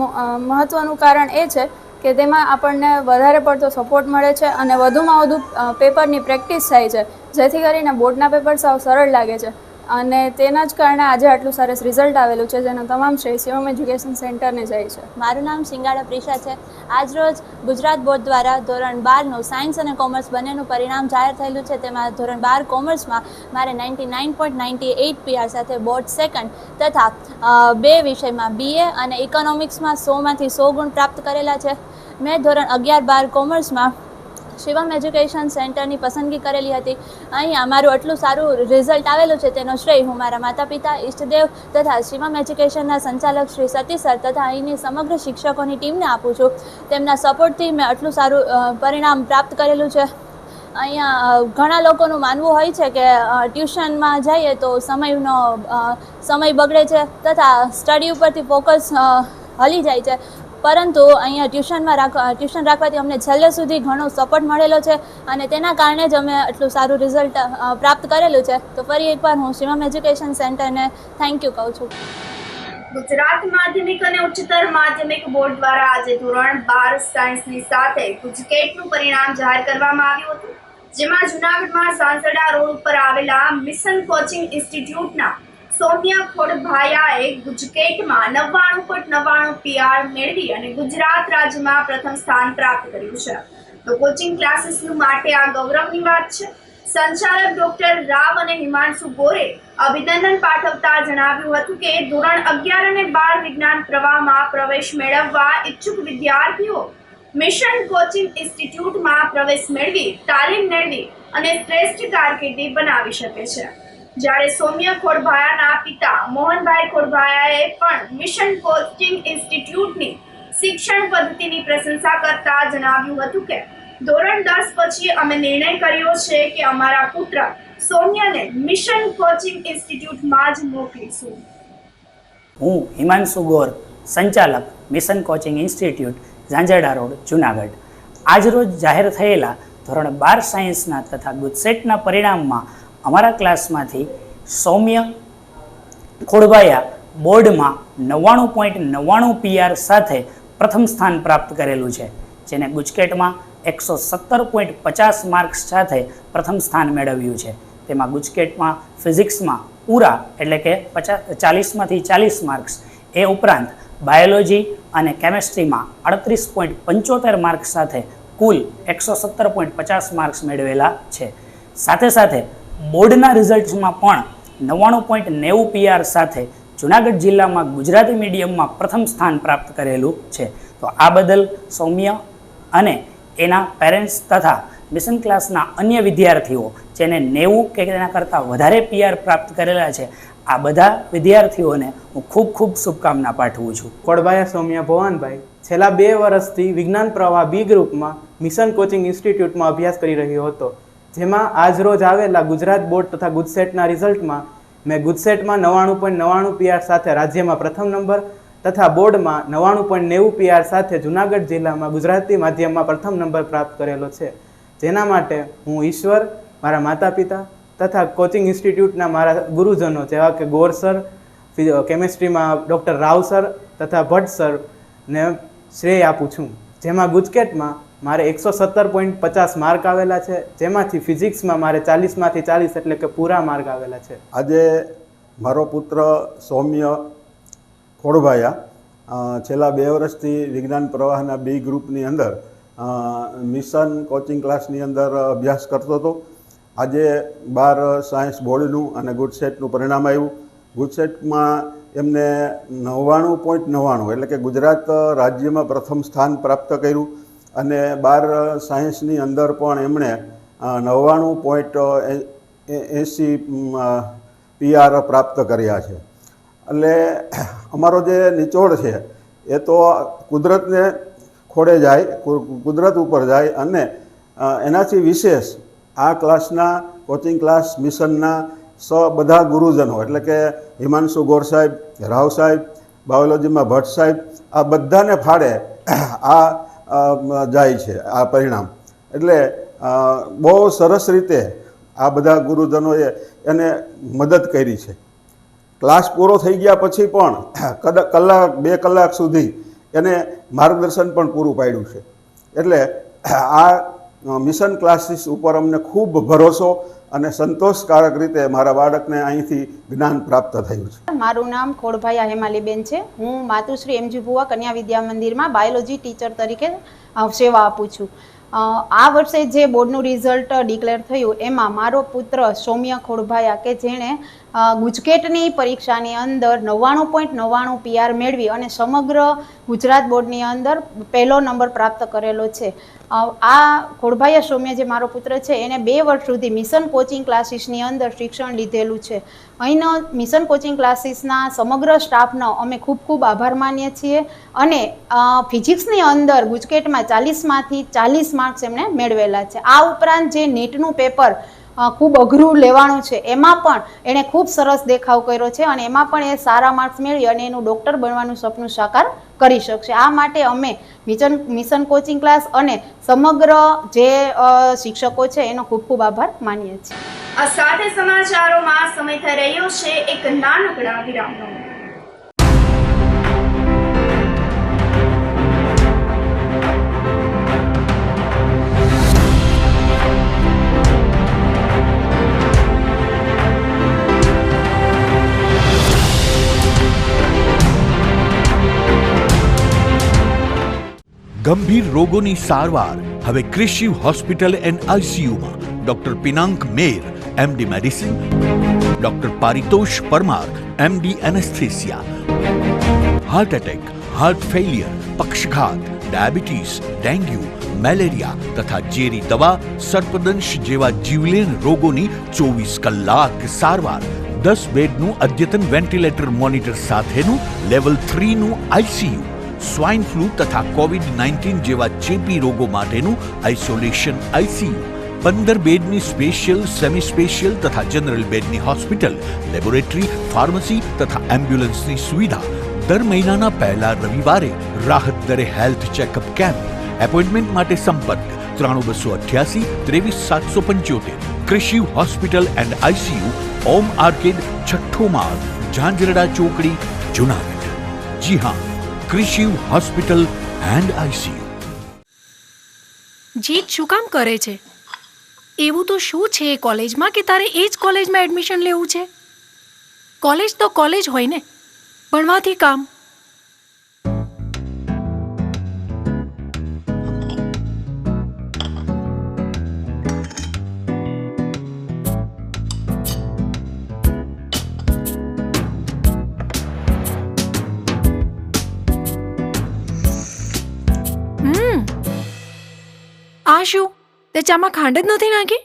મહત્ત્વનું કારણ એ છે કે તેમાં આપણને વધારે પડતો સપોર્ટ મળે છે અને વધુમાં વધુ પેપરની પ્રેક્ટિસ થાય છે, જેથી કરીને બોર્ડના પેપર સાવ સરળ લાગે છે. અને તેના જ કારણે આજે આટલું સરસ રિઝલ્ટ આવેલું છે, જેનો તમામ શ્રેય શિવમ એજ્યુકેશન સેન્ટરને જાય છે. મારું નામ સિંગાડા પ્રિશા છે. આજરોજ ગુજરાત બોર્ડ દ્વારા ધોરણ 12નું સાયન્સ અને કોમર્સ બંનેનું પરિણામ જાહેર થયેલું છે. તેમાં ધોરણ 12 કોમર્સમાં મારે 99.98 PR સાથે બોર્ડ સેકન્ડ તથા 2 વિષયમાં BA અને ઇકોનોમિક્સમાં 100માંથી 100 ગુણ પ્રાપ્ત કરેલા છે. મેં ધોરણ 11-12 કોમર્સમાં શિવમ એજ્યુકેશન સેન્ટરની પસંદગી કરેલી હતી. અહીંયા મારું આટલું સારું રિઝલ્ટ આવેલું છે તેનો શ્રેય હું મારા માતા પિતા, ઈષ્ટદેવ તથા શિવમ એજ્યુકેશનના સંચાલક શ્રી સતીશ સર તથા અહીંની સમગ્ર શિક્ષકોની ટીમને આપું છું. તેમના સપોર્ટથી મેં આટલું સારું પરિણામ પ્રાપ્ત કરેલું છે. અહીંયા ઘણા લોકોનું માનવું હોય છે કે ટ્યુશનમાં જઈએ તો સમય બગડે છે તથા સ્ટડી ઉપરથી ફોકસ હલી જાય છે, પરંતુ અહીંયા ટ્યુશન રાખવાથી અમને છેલ્લે સુધી ઘણો સપોર્ટ મળેલો છે અને તેના કારણે જ અમે આટલું સારું રિઝલ્ટ પ્રાપ્ત કરેલું છે. તો ફરી એકવાર હું શિવમ એજ્યુકેશન સેન્ટરને થેન્ક યુ કહું છું. ગુજરાત માધ્યમિક અને ઉચ્ચતર માધ્યમિક બોર્ડ દ્વારા આજે ધોરણ 12 સાયન્સની સાથે ગુજકેટનું પરિણામ જાહેર કરવામાં આવ્યું હતું, જેમાં જૂનાગઢમાં સાંસડા રોડ ઉપર આવેલા મિશન કોચિંગ ઇન્સ્ટિટ્યૂટના સૌમ્યા ખોડભાયાએ ગુજકેટમાં 99.99 PR મેળવી અને ગુજરાત રાજ્યમાં પ્રથમ સ્થાન પ્રાપ્ત કર્યું છે. તો કોચિંગ ક્લાસીસનું માટે આ ગૌરવની વાત છે. સંચાલક ડોક્ટર રાવ અને હિમાંશુ ગોરે અભિનંદન પાઠવતા જણાવ્યું હતું કે ધોરણ 11 અને 12 વિજ્ઞાન પ્રવાહમાં પ્રવેશ મેળવવા ઈચ્છુક વિદ્યાર્થીઓ મિશન કોચિંગ ઇન્સ્ટિટ્યૂટમાં પ્રવેશ મેળવી તાલીમ મેળવી અને શ્રેષ્ઠ કારકિર્દી બનાવી શકે છે. જ્યારે સૌમ્ય ખોડભાયાના પિતા મોહનભાઈ ખોડભાયાએ પણ મિશન કોચિંગ ઇન્સ્ટિટ્યૂટની શિક્ષણ પદ્ધતિની પ્રશંસા કરતા જણાવ્યું હતું કે ધોરણ 10 પછી અમે નિર્ણય કર્યો છે કે અમારા પુત્ર સૌમ્યને મિશન કોચિંગ ઇન્સ્ટિટ્યૂટમાં જ મોકલીશું. હું હિમાંશુ ગોર, સંચાલક mission coaching institute, Zanzarda road, Junagadh. આજરોજ જાહેર થયેલા ધોરણ 12 સાયન્સના તથા ગુજસેટના પરિણામમાં અમારા ક્લાસમાંથી સૌમ્ય ખોડભાયા બોર્ડમાં 99.99 PR સાથે પ્રથમ સ્થાન પ્રાપ્ત કરેલું છે, જેને ગુજકેટમાં 117.50 માર્ક્સ સાથે પ્રથમ સ્થાન મેળવ્યું છે. તેમાં ગુજકેટમાં ફિઝિક્સમાં પૂરા એટલે કે 40માંથી 40 માર્ક્સ, એ ઉપરાંત બાયોલોજી અને કેમેસ્ટ્રીમાં 38.75 માર્ક્સ સાથે કુલ 117.50 માર્ક્સ મેળવેલા છે. સાથે સાથે બોર્ડના રિઝલ્ટ્સમાં પણ 99.90 PR સાથે જૂનાગઢ જિલ્લામાં ગુજરાતી મીડિયમમાં પ્રથમ સ્થાન પ્રાપ્ત કરેલું છે. તો આ બદલ સૌમ્ય અને એના પેરેન્ટ્સ તથા મિશન ક્લાસના અન્ય વિદ્યાર્થીઓ જેને 90 કે તેના કરતાં વધારે PR પ્રાપ્ત કરેલા છે, આ બધા વિદ્યાર્થીઓને હું ખૂબ ખૂબ શુભકામના પાઠવું છું. ખોડભાયા સૌમ્યા ભવાનભાઈ છેલ્લા 2 વર્ષથી વિજ્ઞાન પ્રવાહ B ગ્રુપમાં મિશન કોચિંગ ઇન્સ્ટિટ્યૂટમાં અભ્યાસ કરી રહ્યો હતો, જેમાં આજરોજ આવેલા ગુજરાત બોર્ડ તથા ગુજસેટના રિઝલ્ટમાં મેં ગુજસેટમાં 99.99 PR સાથે રાજ્યમાં પ્રથમ નંબર તથા બોર્ડમાં 99.90 PR સાથે જૂનાગઢ જિલ્લામાં ગુજરાતી માધ્યમમાં પ્રથમ નંબર પ્રાપ્ત કરેલો છે, જેના માટે હું ઈશ્વર, મારા માતા પિતા તથા કોચિંગ ઇન્સ્ટિટ્યૂટના મારા ગુરુજનો જેવા કે ગોર સર, કેમેસ્ટ્રીમાં ડૉક્ટર રાવ સર તથા ભટ્ટ સરને શ્રેય આપું છું. જેમાં ગુજકેટમાં મારે 117.50 માર્ક આવેલા છે, જેમાંથી ફિઝિક્સમાં મારે 40માંથી 40 એટલે કે પૂરા માર્ક આવેલા છે. આજે મારો પુત્ર સૌમ્ય ખોડભાયા છેલ્લા 2 વર્ષથી વિજ્ઞાન પ્રવાહના B ગ્રુપની અંદર મિશન કોચિંગ ક્લાસની અંદર અભ્યાસ કરતો હતો. આજે 12 સાયન્સ બોર્ડનું અને ગુજસેટનું પરિણામ આવ્યું. ગુજસેટમાં એમને 99.99 એટલે કે ગુજરાત રાજ્યમાં પ્રથમ સ્થાન પ્રાપ્ત કર્યું અને 12 સાયન્સની અંદર પણ એમણે 99.80 PR પ્રાપ્ત કર્યા છે. એટલે અમારો જે નિચોડ છે એ તો કુદરતને ખોળે જાય, કુદરત ઉપર જાય અને એનાથી વિશેષ આ ક્લાસના કોચિંગ ક્લાસ મિશનના બધા ગુરુજનો એટલે કે હિમાંશુ ગોર સાહેબ, રાવ સાહેબ, બાયોલોજીમાં ભટ્ટ સાહેબ, આ બધાને ફાળે આ જાય છે આ પરિણામ. એટલે બહુ સરસ રીતે આ બધા ગુરુજનોએ એને મદદ કરી છે. ક્લાસ પૂરો થઈ ગયા પછી પણ કલાક 2 કલાક સુધી એને માર્ગદર્શન પણ પૂરું પાડ્યું છે. એટલે આ મિશન ક્લાસીસ ઉપર અમને ખૂબ ભરોસો અને સંતોષકારક રીતે મારા બાળકને અહીંથી જ્ઞાન પ્રાપ્ત થયું છે. મારું નામ ખોડભાયા હેમાલીબેન છે. હું માતુશ્રી એમજી ભુવા કન્યા વિદ્યા મંદિરમાં બાયોલોજી ટીચર તરીકે સેવા આપું છું. આ વર્ષે જે બોર્ડનું રિઝલ્ટ ડિક્લેર થયું એમાં મારો પુત્ર સૌમ્ય ખોડભાયા કે જેણે ગુજકેટની પરીક્ષાની અંદર 99.99 PR મેળવી અને સમગ્ર ગુજરાત બોર્ડની અંદર પહેલો નંબર પ્રાપ્ત કરેલો છે. આ ખોડભાયા સૌમ્ય જે મારો પુત્ર છે એને 2 વર્ષ સુધી મિશન કોચિંગ ક્લાસીસની અંદર શિક્ષણ લીધેલું છે. અહીંનો મિશન કોચિંગ ક્લાસીસના સમગ્ર સ્ટાફનો અમે ખૂબ ખૂબ આભાર માનીએ છીએ અને ફિઝિક્સની અંદર ગુજકેટમાં 40માંથી 40 માર્ક્સ એમણે મેળવેલા છે. આ ઉપરાંત જે નીટનું પેપર ખૂબ અઘરું લેવાનું છે એમાં પણ એણે ખૂબ સરસ દેખાવ કર્યો છે અને એમાં પણ એ સારા માર્ક્સ મેળવી અને એનું ડૉક્ટર બનવાનું સપનું સાકાર કરી શકશે. આ માટે અમે મિશન કોચિંગ ક્લાસ અને સમગ્ર જે શિક્ષકો છે એનો ખૂબ ખૂબ આભાર માનીએ છીએ. આ સાથે સમાચારોમાં સમય થઈ રહ્યો છે એક નાનકડા વિરામનો. ગંભીર રોગોની સારવાર હવે કૃષિ હોસ્પિટલ એન્ડ આઈસીયુમાં doctor Pinank Mer MD medicine, doctor Paritosh Parmar MD anaesthesia, heart attack, heart failure, પક્ષઘાત, ડાયાબિટીસ, ડેન્ગ્યુ, મેલેરિયા તથા ઝેરી દવા, સર્પદંશ જેવા જીવલેણ રોગોની 24 કલાક સારવાર, 10 બેડનું અદ્યતન વેન્ટિલેટર મોનિટર સાથેનું લેવલ 3નું આઈસીયુ, સ્વાઇન ફ્લૂ તથા COVID-19 જેવા ચેપી રોગો માટેનું આઇસોલેશન આઈસીયુ, 15 બેડની સ્પેશિયલ, સેમી સ્પેશિયલ તથા જનરલ બેડની હોસ્પિટલ, લેબોરેટરી, ફાર્મસી તથા એમ્બ્યુલન્સની સુવિધા, દર મહિનાના પહેલા રવિવારે રાહત દરે હેલ્થ ચેકઅપ કેમ્પ. એપોઇન્ટમેન્ટ માટે સંપર્ક 9288 23775. કૃષિ hospital and ICU, Om Arcade, છઠ્ઠો માળ, ઝાંઝરડા ચોકડી, જુનાગઢ. જી હા, કૃષિ હોસ્પિટલ એન્ડ આઈસીયુ. જીત શું કામ કરે છે? એવું તો શું છે એ કોલેજમાં કે તારે એ જ કોલેજમાં એડમિશન લેવું છે? કોલેજ તો કોલેજ હોય ને, ભણવાથી કામ. આ શું, તે ચામાં ખાંડ જ નથી નાખી?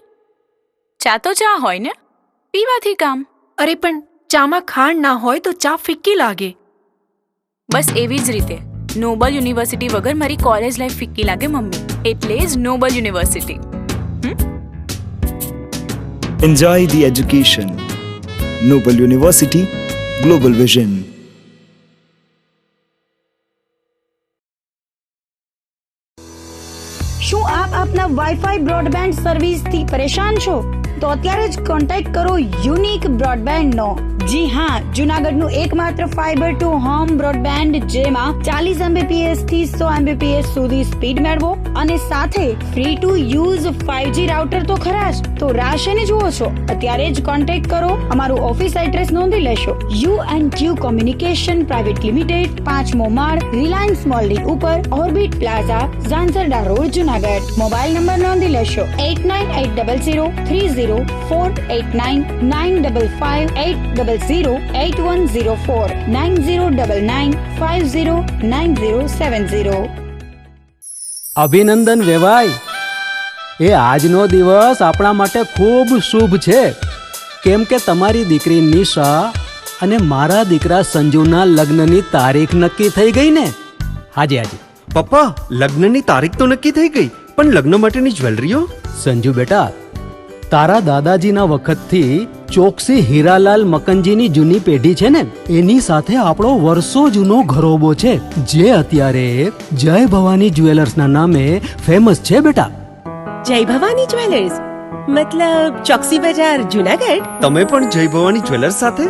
ચા તો ચા હોય ને, પીવાથી કામ. અરે પણ ચામાં ખાંડ ના હોય તો ચા ફિક્કી લાગે. બસ એવી જ રીતે નોબલ યુનિવર્સિટી વગર મારી કોલેજ લાઈફ ફિક્કી લાગે મમ્મી. એટલે જ Noble University. Enjoy the education. Noble University, Global Vision. WiFi broadband સર્વિસથી પરેશાન છો તો અત્યારે જ કોન્ટેક્ટ કરો યુનિક બ્રોડબેન્ડનો. જી હા, જુનાગઢનું એકમાત્ર ફાઈબર ટુ હોમ બ્રોડબેન્ડ જેમાં 40 Mbps થી 100 Mbps સુધી સ્પીડ મેળવો અને સાથે free to use 5G router તો ખરા જ. તો રાહ શેને જુઓ છો? અત્યારે જ કોન્ટેક્ટ કરો. અમારું ઓફિસ એડ્રેસ નોંધી લેશો. U&Q કોમ્યુનિકેશન પ્રાઇવેટ લિમિટેડ, 5મો માળ, રિલાયન્સ મોલની ઉપર, orbit plaza, Zanzarda road, Junagadh. Mobile number નોંધી લેશો 89800304899558008104 9099509070. અભિનંદન વેવાય. એ આજનો દિવસ આપણા માટે ખૂબ શુભ છે, કેમ કે તમારી દીકરી નિશા અને મારા દીકરા સંજુના લગ્નની તારીખ નક્કી થઈ ગઈ ને. હાજી હાજી પપ્પા, લગ્નની તારીખ તો નક્કી થઈ ગઈ, પણ લગ્ન માટેની જ્વેલરીઓ? સંજુ બેટા, તારા દાદાજીના વખતથી ચોકસી હીરાલાલ મકનજીની જૂની પેઢી છે ને, એની સાથે આપણો વર્ષો જૂનો ઘરોબો છે, જે અત્યારે જય ભવાની જ્વેલર્સના નામે ફેમસ છે બેટા. જય ભવાની જ્વેલર્સ મતલબ ચોકસી બજાર, જુનાગઢ? તમે પણ જય ભવાની જ્વેલર્સ સાથે?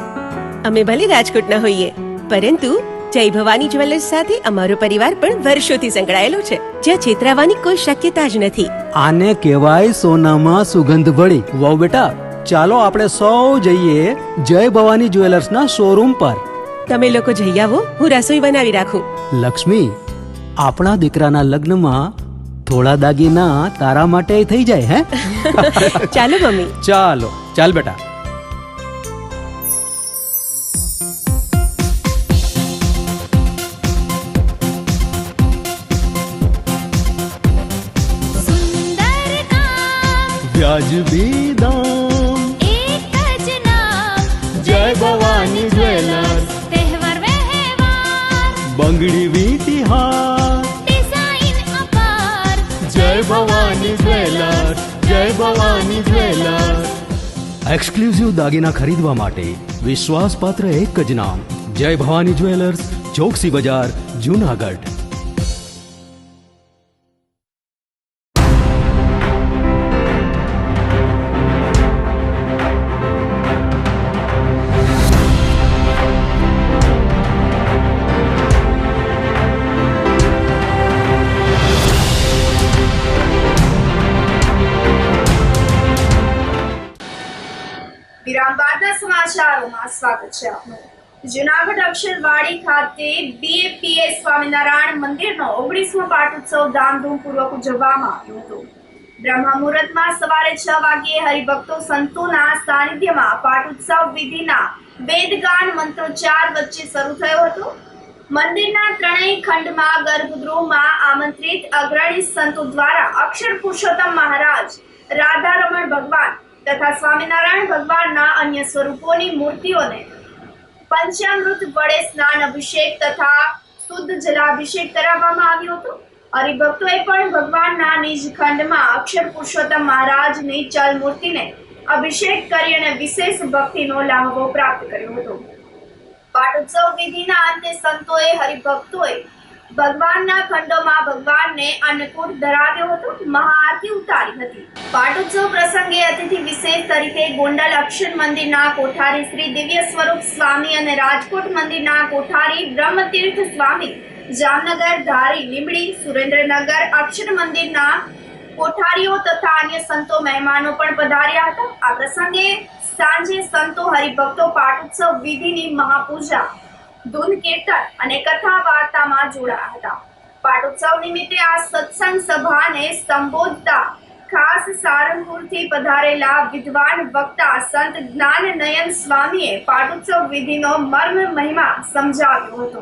અમે ભલે રાજકોટના હોઈએ, પરંતુ જય ભવાની જ્વેલર્સ સાથે અમારો પરિવાર પણ વર્ષોથી સંકળાયેલો છે, જ્યાં છેતરાવાની કોઈ શક્યતા જ નથી. આને કહેવાય સોનામાં સુગંધ ભળી. વહુ બેટા, ચાલો આપણે સૌ જઈએ જય ભવાની જ્વેલર્સના શોરૂમ પર. તમે લોકો જઈ આવો, હું રસોઈ બનાવી રાખું. લક્ષ્મી, આપણા દીકરાના લગ્નમાં થોડા દાગીના તારા માટે થઈ જાય. હે ચાલો મમ્મી. ચાલો ચાલ બેટા. વ્યાજબી દામ, એક જ નામ, જય ભવાની જ્વેલર્સ. તહેવાર વ્યવહાર, બંગડી વીટી હાર, ડિઝાઇન અપાર, જય ભવાની જ્વેલર્સ, જય ભવાની જ્વેલર્સ. એક્સક્લુઝિવ દાગીના ખરીદવા માટે વિશ્વાસપાત્ર એક જ નામ, જય ભવાની જ્વેલર્સ, ચોકસી બજાર, જુનાગઢ. વિરામ બાદના સમાચારોમાં સ્વાગત છે આપનું. જુનાગઢ અક્ષરવાડી ખાતે BAPS સ્વામિનારાયણ મંદિરનો 19મો પાટોત્સવ ધામધૂમપૂર્વક ઉજવવામાં આવ્યો હતો. બ્રહ્મ મુહૂર્તમાં સવારે 6 વાગ્યે હરિભક્તો સંતોના સાનિધ્યમાં પાટોત્સવ વિધિના વેદગાન મંત્રોચ્ચાર વચ્ચે શરૂ થયો હતો. મંદિરના ત્રણેય ખંડમાં ગર્ભગૃહમાં આમંત્રિત અગ્રણી સંતો દ્વારા અક્ષર પુરુષોત્તમ મહારાજ, રાધારમણ ભગવાન તથા સ્વામિનારાયણ ભગવાનના અન્ય સ્વરૂપોની મૂર્તિઓને પંચામૃત વડે સ્નાન, અભિષેક તથા શુદ્ધ જલાભિષેક કરાવવામાં આવ્યો હતો. હરિભક્તોએ પણ ભગવાનના નિજ ખંડમાં અક્ષર પુરુષોત્તમ મહારાજની ચલ મૂર્તિને અભિષેક કરી અને વિશેષ ભક્તિનો લાહવો પ્રાપ્ત કર્યો હતો. પાટોત્સવ વિધિના અંતે સંતોએ, હરિભક્તોએ ભગવાનના ખંડોમાં ભગવાનને અન્નકૂટ ધરાવ્યો હતો, મહાઆરતી ઉતારી હતી. પાટોત્સવ પ્રસંગે અતિથિ વિશેષ તરીકે ગોંડલ અક્ષર મંદિરના કોઠારી શ્રી દિવ્ય સ્વરૂપ સ્વામી અને રાજકોટ મંદિરના કોઠારી બ્રહ્મતીર્થ સ્વામી, જામનગર, ધારી, લીંબડી, સુરેન્દ્રનગર અક્ષર મંદિરના કોઠારીઓ તથા અન્ય સંતો, મહેમાનો પણ પધાર્યા હતા. આ પ્રસંગે સાંજે સંતો, હરિભક્તો પાટોત્સવ વિધિની મહાપૂજા, ધૂન કીર્તન અને કથા વાર્તામાં જોડાયા હતા. પાટોત્સવ નિમિત્તે આ સત્સંગ સભાને સંબોધતા ખાસ સારંગપુરથી પધારેલા વિદ્વાન વક્તા સંત જ્ઞાનનયન સ્વામીએ પાટોત્સવ વિધિનો મર્મ મહિમા સમજાવ્યો હતો.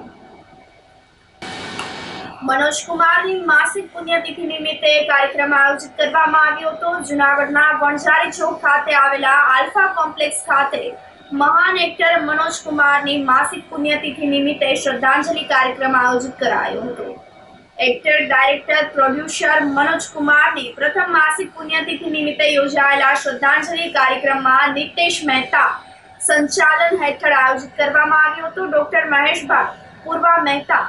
મનોજ કુમારની માસિક પુણ્યતિથિ નિમિત્તે કાર્યક્રમ આયોજિત કરવામાં આવ્યો હતો. જુનાગઢના વણઝારી ચોક ખાતે આવેલા આલ્ફા કોમ્પ્લેક્સ ખાતે મહાન એક્ટર મનોજ કુમારની માસિક પુણ્યતિથિ નિમિત્તે શ્રદ્ધાંજલિ કાર્યક્રમ આયોજિત કરાયો હતો. એક્ટર, ડાયરેક્ટર, પ્રોડ્યુસર મનોજ કુમારની પ્રથમ માસિક પુણ્યતિથિ નિમિત્તે યોજાયેલા શ્રદ્ધાંજલિ કાર્યક્રમમાં નિતેશ મહેતા સંચાલન હેઠળ આયોજિત કરવામાં આવ્યો હતો. ડોક્ટર મહેશભાઈ, પૂર્વા મહેતા,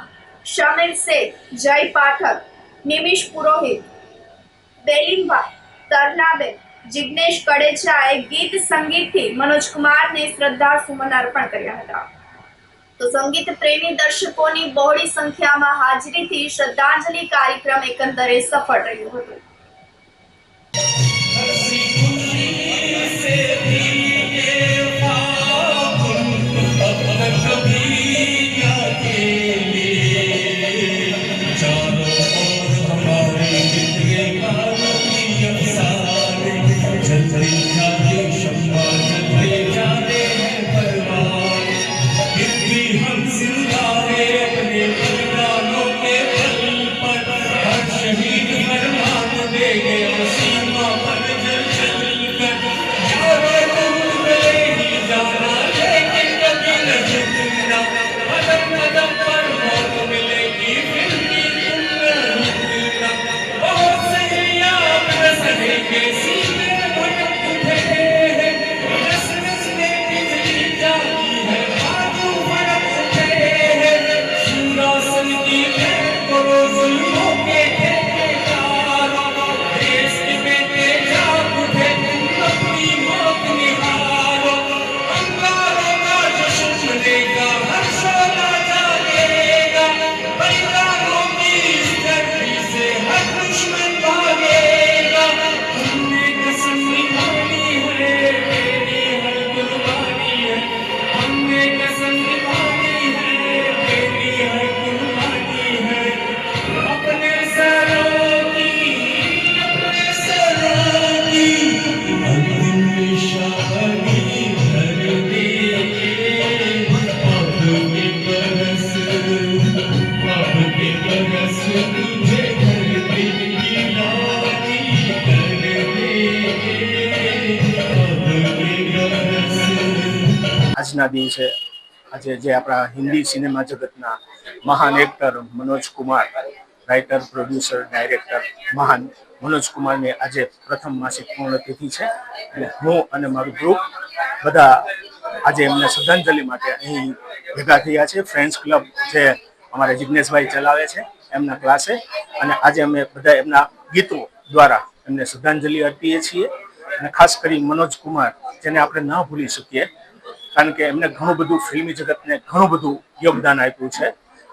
શમીર શેખ, જય પાઠક, નિમિષ પુરોહિત, બેલીમભાઈ, તરલાબેન, જિગ્નેશ કડેચાએ ગીત સંગીતથી મનોજ કુમારને શ્રદ્ધા સુમન અર્પણ કર્યા હતા. તો સંગીત પ્રેમી દર્શકોની બહોળી સંખ્યામાં હાજરીથી શ્રદ્ધાંજલિ કાર્યક્રમ એકંદરે સફળ રહ્યો હતો. આજના દિવસે આજે જે આપણા હિન્દી સિનેમા જગતના મહાન actor Manoj Kumar, writer, producer, director મહાન મનોજ કુમારની આજે પ્રથમ માસિક પૂર્ણતિથિ છે. અને હું અને મારું ગ્રુપ બધા આજે એમને શ્રદ્ધાંજલિ માટે અહીં ભેગા થયા છે. ફ્રેન્ડ્સ ક્લબ જે અમારા જિગ્નેશભાઈ ચલાવે છે એમના ક્લાસે, અને આજે અમે બધા એમના ગીતો દ્વારા એમને શ્રદ્ધાંજલિ અર્પીએ છીએ. અને ખાસ કરી મનોજ કુમાર, જેને આપણે ન ભૂલી શકીએ, કારણ કે એમને ઘણું બધું ફિલ્મી જગતને ઘણું બધું યોગદાન આપ્યું છે.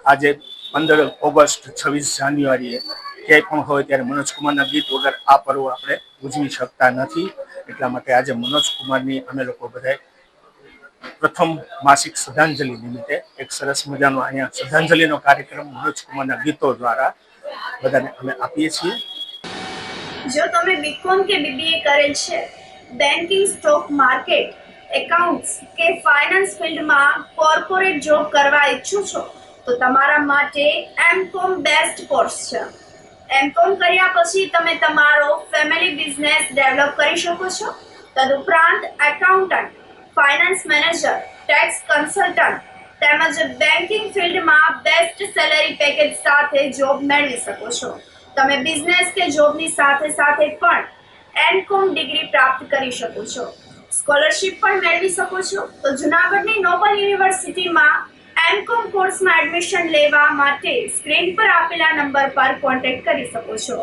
આજે 15 ઓગસ્ટ, 26 જાન્યુઆરીએ ક્યાંય પણ હોય ત્યારે મનોજ કુમારના ગીત વગર આ પર્વ આપણે ઉજવી શકતા નથી. એટલા માટે આજે મનોજ કુમારની અમે લોકો બધાએ પ્રથમ માસિક શ્રદ્ધાંજલિ નિમિત્તે એક સરસ મજાનો અહીંયા શ્રદ્ધાંજલિનો કાર્યક્રમ મનોજ કુમારના ગીતો દ્વારા બધાને અમે આપીએ છીએ. જો તમે બીકોમ કે બીબીએ કરેલ છે, બેન્કિંગ, સ્ટોક માર્કેટ, એકાઉન્ટ્સ કે ફાઇનાન્સ ફિલ્ડમાં કોર્પોરેટ જોબ કરવા ઈચ્છો છો તો તમારા માટે એમકોમ બેસ્ટ કોર્સ છે. એમકોમ કર્યા પછી તમે તમારો ફેમિલી બિઝનેસ ડેવલપ કરી શકો છો. તદુપરાંત accountant, finance manager, tax consultant તેમજ બેન્કિંગ ફિલ્ડમાં બેસ્ટ સેલરી પેકેજ સાથે જોબ મેળવી શકો છો. તમે બિઝનેસ કે જોબની સાથે સાથે પણ એમકોમ ડિગ્રી પ્રાપ્ત કરી શકો છો. સ્કોલરશિપ પણ મેળવી શકો છો. તો જૂનાગઢની નોબલ યુનિવર્સિટીમાં એમકોમ કોર્સમાં એડમિશન લેવા માટે સ્ક્રીન પર આપેલા નંબર પર કોન્ટેક્ટ કરી શકો છો.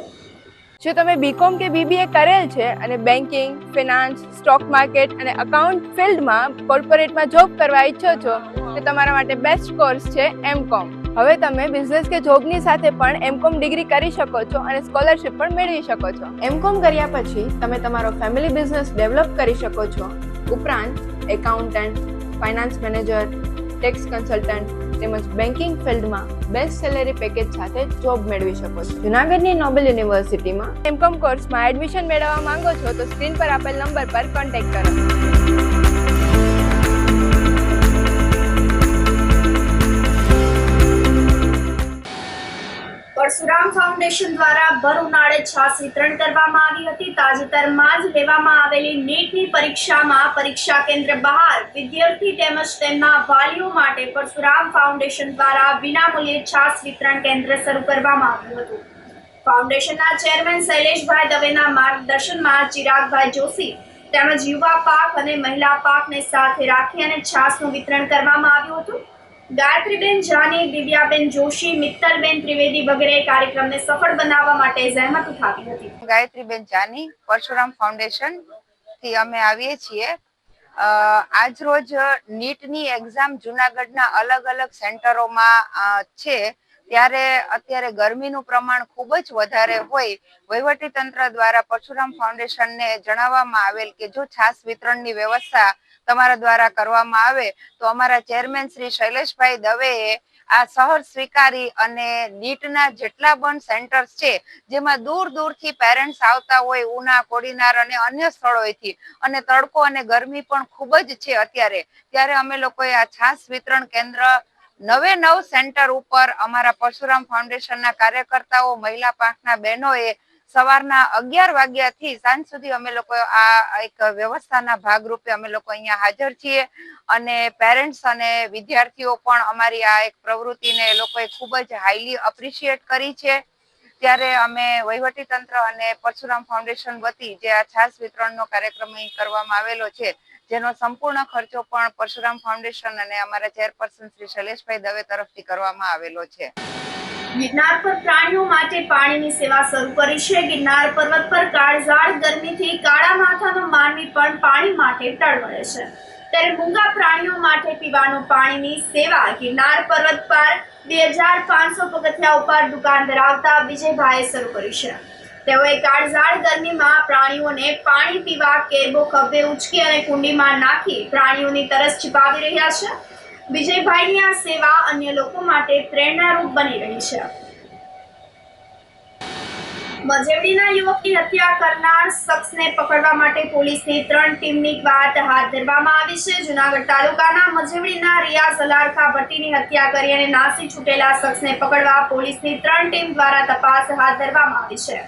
જો તમે બીકોમ કે બીબીએ કરેલ છે અને બેન્કિંગ, ફિનાન્સ, સ્ટોક માર્કેટ અને અકાઉન્ટ ફિલ્ડમાં કોર્પોરેટમાં જોબ કરવા ઈચ્છો છો તો તમારા માટે બેસ્ટ કોર્સ છે એમકોમ. હવે તમે બિઝનેસ કે જોબની સાથે પણ એમકોમ ડિગ્રી કરી શકો છો અને સ્કોલરશિપ પણ મેળવી શકો છો. એમકોમ કર્યા પછી તમે તમારો ફેમિલી બિઝનેસ ડેવલપ કરી શકો છો. ઉપરાંત accountant, finance manager, tax consultant તેમજ બેન્કિંગ ફિલ્ડમાં બેસ્ટ સેલેરી પેકેજ સાથે જોબ મેળવી શકો છો. જૂનાગઢની નોબેલ યુનિવર્સિટીમાં એમકોમ કોર્સમાં એડમિશન મેળવવા માંગો છો તો સ્ક્રીન પર આપેલ નંબર પર કોન્ટેક્ટ કરો. પરશુરામ ફાઉન્ડેશન દ્વારા ભર ઉનાળે છાસ વિતરણ કરવામાં આવી હતી. તાજેતરમાં જ લેવામાં આવેલી નીટની પરીક્ષામાં પરીક્ષા કેન્દ્ર બહાર વિદ્યાર્થી તેમજ તેમના વાલીઓ માટે પરશુરામ ફાઉન્ડેશન દ્વારા વિનામૂલ્યે છાસ વિતરણ કેન્દ્ર શરૂ કરવામાં આવ્યું હતું. ફાઉન્ડેશનના ચેરમેન શૈલેષભાઈ દવેના માર્ગદર્શનમાં ચિરાગભાઈ જોશી તેમજ યુવા પાક અને મહિલા પાકને સાથે રાખી અને છાસનું વિતરણ કરવામાં આવ્યું હતું. ગાયત્રીબેન જાની, દિવ્યાબેન જોશી, મિત્તલબેન ત્રિવેદી વગેરે કાર્યક્રમને સફળ બનાવવા માટે જહેમત ઉઠાવી હતી. ગાયત્રીબેન જાની, પરશુરામ ફાઉન્ડેશન થી અમે આવીએ છીએ. આજ રોજ નીટની એક્ઝામ જુનાગઢના અલગ અલગ સેન્ટરોમાં છે, ત્યારે અત્યારે ગરમીનું પ્રમાણ ખૂબ જ વધારે હોય, વહીવટી તંત્ર દ્વારા પરશુરામ ફાઉન્ડેશનને જણાવવામાં આવેલ કે જો છાસ વિતરણની વ્યવસ્થા તમારા દ્વારા કરવામાં આવે તો અમારા ચેરમેન શ્રી શૈલેષભાઈ દવેએ આ સહર સ્વીકારી અને નીટના જેટલા પણ સેન્ટર્સ છે જેમાં દૂર દૂરથી પેરેન્ટ્સ આવતા હોય, ઉના, કોડીનાર અને અન્ય સ્થળોએથી, અને તડકો અને ગરમી પણ ખૂબ જ છે અત્યારે, ત્યારે અમે લોકોએ આ છાસ વિતરણ કેન્દ્ર 9 સેન્ટર ઉપર અમારા પરશુરામ ફાઉન્ડેશનના કાર્યકર્તાઓ, મહિલા પાંખના બહેનોએ સવારના 11 વાગ્યાથી સાંજ સુધી અમે લોકો આ એક વ્યવસ્થાના ભાગરૂપે અમે લોકો અહીંયા હાજર છીએ, અને પેરેન્ટ્સ અને વિદ્યાર્થીઓ પણ અમારી આ એક પ્રવૃત્તિને એ લોકોએ ખૂબ જ હાઈલી અપ્રિશિએટ કરી છે. ત્યારે અમે વહીવટી તંત્ર અને પરશુરામ ફાઉન્ડેશન વતી જે આ છાસ વિતરણનો કાર્યક્રમ અહીં કરવામાં આવેલો છે, જેનો સંપૂર્ણ ખર્ચો પણ પરશુરામ ફાઉન્ડેશન અને અમારા ચેરપર્સન શ્રી શૈલેષભાઈ દવે તરફથી કરવામાં આવેલો છે. ગિરનાર પર પ્રાણીઓ માટે પાણીની સેવા શરૂ કરી છે. ગિરનાર પર્વત પર કાળઝાળ ગરમીથી કાળા માથાનો માનવી પણ પાણી માટે તડફડે છે, ત્યારે મૂંગા પ્રાણીઓ માટે પીવાનું પાણીની સેવા ગિરનાર પર્વત પર 2500 પગથિયા ઉપર દુકાન ધરાવતા વિજયભાઈએ શરૂ કરી છે. તેઓએ કાળઝાળ ગરમીમાં પ્રાણીઓને પાણી પીવા કેરબો ખભે ઉચકી અને કુંડીમાં નાખી પ્રાણીઓની તરસ छिपाવી રહ્યા છે. વિજયભાઈની આ સેવા અન્ય લોકો માટે પ્રેરણારૂપ બની રહી છે. મજેવડીના યુવકની હત્યા કરનાર શખ્સને પકડવા માટે પોલીસની 3 ટીમની વાત હાથ ધરવામાં આવી છે. જુનાગઢ તાલુકાના મજેવડીના રિયાઝ અલારખા ભટ્ટીની હત્યા કરી અને નાસી છૂટેલા શખ્સને પકડવા પોલીસની 3 ટીમ દ્વારા તપાસ હાથ ધરવામાં આવી છે.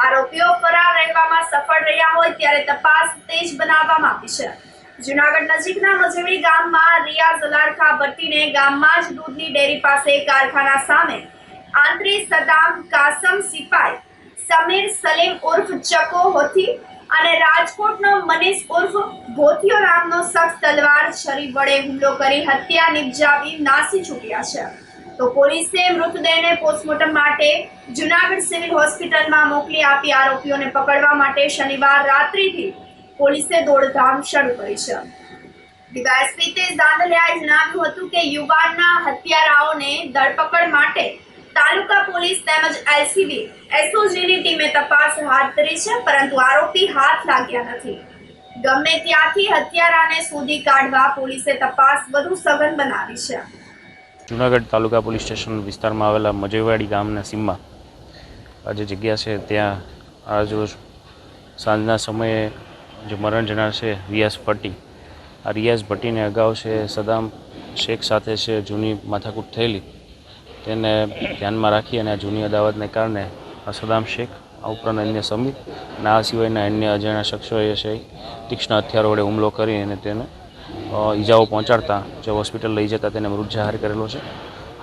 આરોપીઓ ફરાર રહેવામાં સફળ રહ્યા હોય ત્યારે તપાસ તેજ બનાવવામાં આવી છે. જુનાગઢ નજીકના મજેવડી ગામમાં રિયાઝ અલારખા ભટ્ટીને ગામમાં જ દૂધની ડેરી પાસે કારખાના સામે આંતરી સદામ કાસમ સિપાઈ, સમીર સલીમ ઉર્ફ ચકો હોથી અને રાજકોટનો મનીષ ઉર્ફ ભોતિયો નામનો શખ્સ તલવાર છરી વડે હુમલો કરી હત્યા નિપજાવી નાસી છૂટ્યા છે. તો પોલીસે મૃતદેહને પોસ્ટમોર્ટમ માટે જુનાગઢ સિવિલ હોસ્પિટલમાં મોકલી આપી આરોપીઓને પકડવા માટે શનિવાર રાત્રિથી પોલીસે દોડધામ શરૂ કરી છે. ડીવાયએસપી તેજ દાંડલિયાએ જણાવ્યું હતું કે યુવાનના હત્યારાઓને ધરપકડ માટે તાલુકા પોલીસ તેમજ એલસીબી એસઓજીની ટીમે તપાસ હાથ ધરી છે, પરંતુ આરોપી હાથ લાગ્યા નથી. ગમે ત્યાંથી હત્યારાને શોધી કાઢવા પોલીસે તપાસ વધુ સઘન બનાવી છે. જુનાગઢ તાલુકા પોલીસ સ્ટેશન વિસ્તારમાં આવેલા મજેવાડી ગામના સીમમાં આ જે જગ્યા છે ત્યાં આજરોજ સાંજના સમયે જે મરણ જનાર છે રિયાઝ ભટ્ટી, આ રિયાઝ ભટ્ટીને અગાઉ છે સદામ શેખ સાથે છે જૂની માથાકૂટ થયેલી, તેને ધ્યાનમાં રાખી અને આ જૂની અદાવતને કારણે આ સદામ શેખ, આ ઉપરાંત અન્ય સમીર અને આ સિવાયના અન્ય અજાણ્યા શખ્સોએ છે તીક્ષ્ણ હથિયારો વડે હુમલો કરી અને તેને ઈજાઓ પહોંચાડતા જે હોસ્પિટલ લઈ જતા તેને મૃત જાહેર કરેલો છે.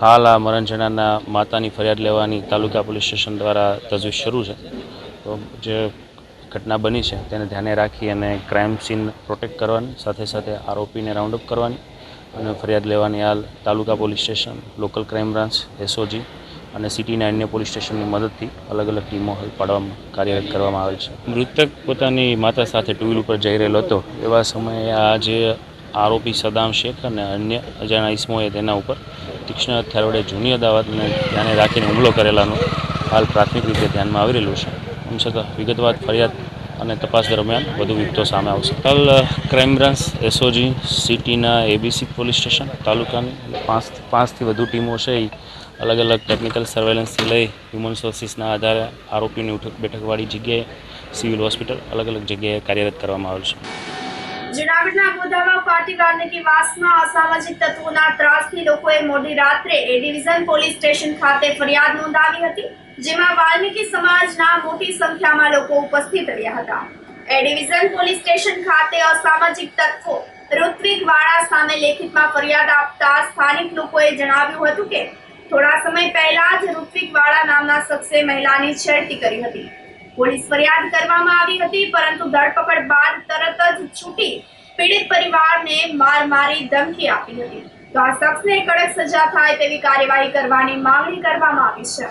હાલ આ મરણ જનારના માતાની ફરિયાદ લેવાની તાલુકા પોલીસ સ્ટેશન દ્વારા તજવીજ શરૂ છે. તો જે ઘટના બની છે તેને ધ્યાને રાખી અને ક્રાઇમ સીન પ્રોટેક્ટ કરવાની સાથે સાથે આરોપીને રાઉન્ડ અપ કરવાની અને ફરિયાદ લેવાની હાલ તાલુકા police station, local crime branch, SOG અને સિટીના અન્ય પોલીસ સ્ટેશનની મદદથી અલગ અલગ ટીમો પાડવામાં કાર્યરત કરવામાં આવેલ છે. મૃતક પોતાની માતા સાથે ટુ વ્હીલ ઉપર જઈ રહેલો હતો એવા સમયે આ જે આરોપી સદામ શેખ અને અન્ય અજાણ્યા ઇસમોએ તેના ઉપર તીક્ષ્ણ હથિયાર વડે જૂની અદાવતને ધ્યાને રાખીને હુમલો કરેલાનું હાલ પ્રાથમિક રીતે ધ્યાનમાં આવી રહેલું છે. આમ છતાં વિગતવાર ફરિયાદ અને તપાસ દરમિયાન વધુ વિગતો સામે આવશે. હાલ ક્રાઇમ બ્રાન્ચ, એસઓજી, સિટીના એબીસી પોલીસ સ્ટેશન તાલુકાની 5થી વધુ ટીમો છે એ અલગ અલગ ટેકનિકલ સર્વેલન્સથી લઈ હ્યુમન સોર્સિસના આધારે આરોપીની ઉઠક બેઠકવાળી જગ્યાએ સિવિલ હોસ્પિટલ અલગ અલગ જગ્યાએ કાર્યરત કરવામાં આવેલ છે. જુનાગઢના ગોધાવા પાટી વાલ્મીકી વાસમાં અસામાજિક તત્વોના ત્રાસથી લોકોએ મોડી રાત્રે એ ડિવિઝન પોલીસ સ્ટેશન ખાતે ફરિયાદ નોંધાવી હતી, જેમાં વાલ્મીકી સમાજના મોટી સંખ્યામાં લોકો ઉપસ્થિત રહ્યા હતા. એ ડિવિઝન પોલીસ સ્ટેશન ખાતે અસામાજિક તત્વો ઋત્વિક વાળા સામે લેખિતમાં ફરિયાદ આપતા સ્થાનિક લોકોએ જણાવ્યું હતું કે થોડા સમય પહેલા જ ઋત્વિક વાળા નામના શખ્સે મહિલાની છેડતી કરી હતી. પોલીસ ફરિયાદ કરવામાં આવી હતી, પરંતુ ધરપકડ બાદ તરત જ છૂટી પીડિત પરિવારને માર મારી ધમકી આપી હતી. તો આ શખ્સને કડક સજા થાય તેવી કાર્યવાહી કરવાની માંગણી કરવામાં આવી છે.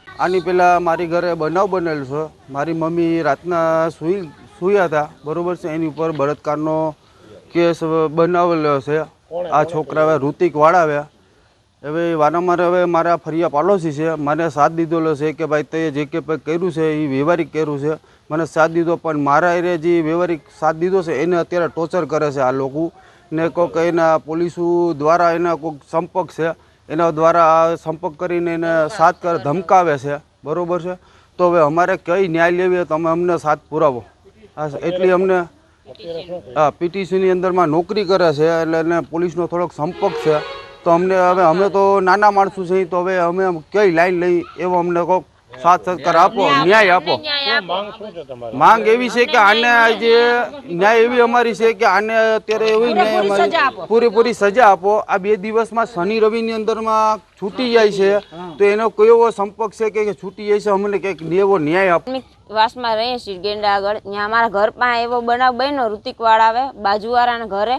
આની પહેલાં મારી ઘરે બનાવ બનેલ છે. મારી મમ્મી રાતના સૂયા હતા, બરાબર છે. એની ઉપર બળાત્કારનો કેસ બનાવેલો છે. આ છોકરા હવે ઋતિક વાળાવ્યા. હવે વારંવાર હવે મારા ફરિયા પાડોશી છે, મને સાથ દીધેલો છે કે ભાઈ તે જે કે કર્યું છે એ વ્યવહારિક કર્યું છે, મને સાથ દીધો. પણ મારા એરે જે વ્યવહારિક સાથ દીધો છે એને અત્યારે ટોર્ચર કરે છે આ લોકો ને. કોઈક એના પોલીસો દ્વારા એના કોઈક સંપર્ક છે, એના દ્વારા સંપર્ક કરીને એને સાથ ધમકાવે છે, બરાબર છે. તો હવે અમારે કઈ ન્યાય લેવી તમે અમને સાથ પુરાવો. એટલી અમને પીટીસીની અંદરમાં નોકરી કરે છે એટલે એને પોલીસનો થોડોક સંપર્ક છે. તો અમને હવે અમે તો નાના માણસો છીએ, તો હવે અમે કઈ લાઈન લઈ એવો અમને કોઈક સાથ સહકાર આપો, ન્યાય આપો. માંગ એવી છે કે આને આજે ન્યાય એવી અમારી છે કે આને અત્યારે એવી ન્યાય પૂરેપૂરી સજા આપો. આ 2 દિવસમાં શનિ રવિની અંદરમાં છૂટી જાય છે, તો એનો કયો સંપર્ક છે કે છૂટી જાય છે, અમને કંઈક એવો ન્યાય આપો. વાસમાં રહીએ છીએ ગેંડા આગળ, ત્યાં અમારા ઘર પાસે એવો બનાવ બન્યો. ઋતિકવાળા આવે બાજુવાળાના ઘરે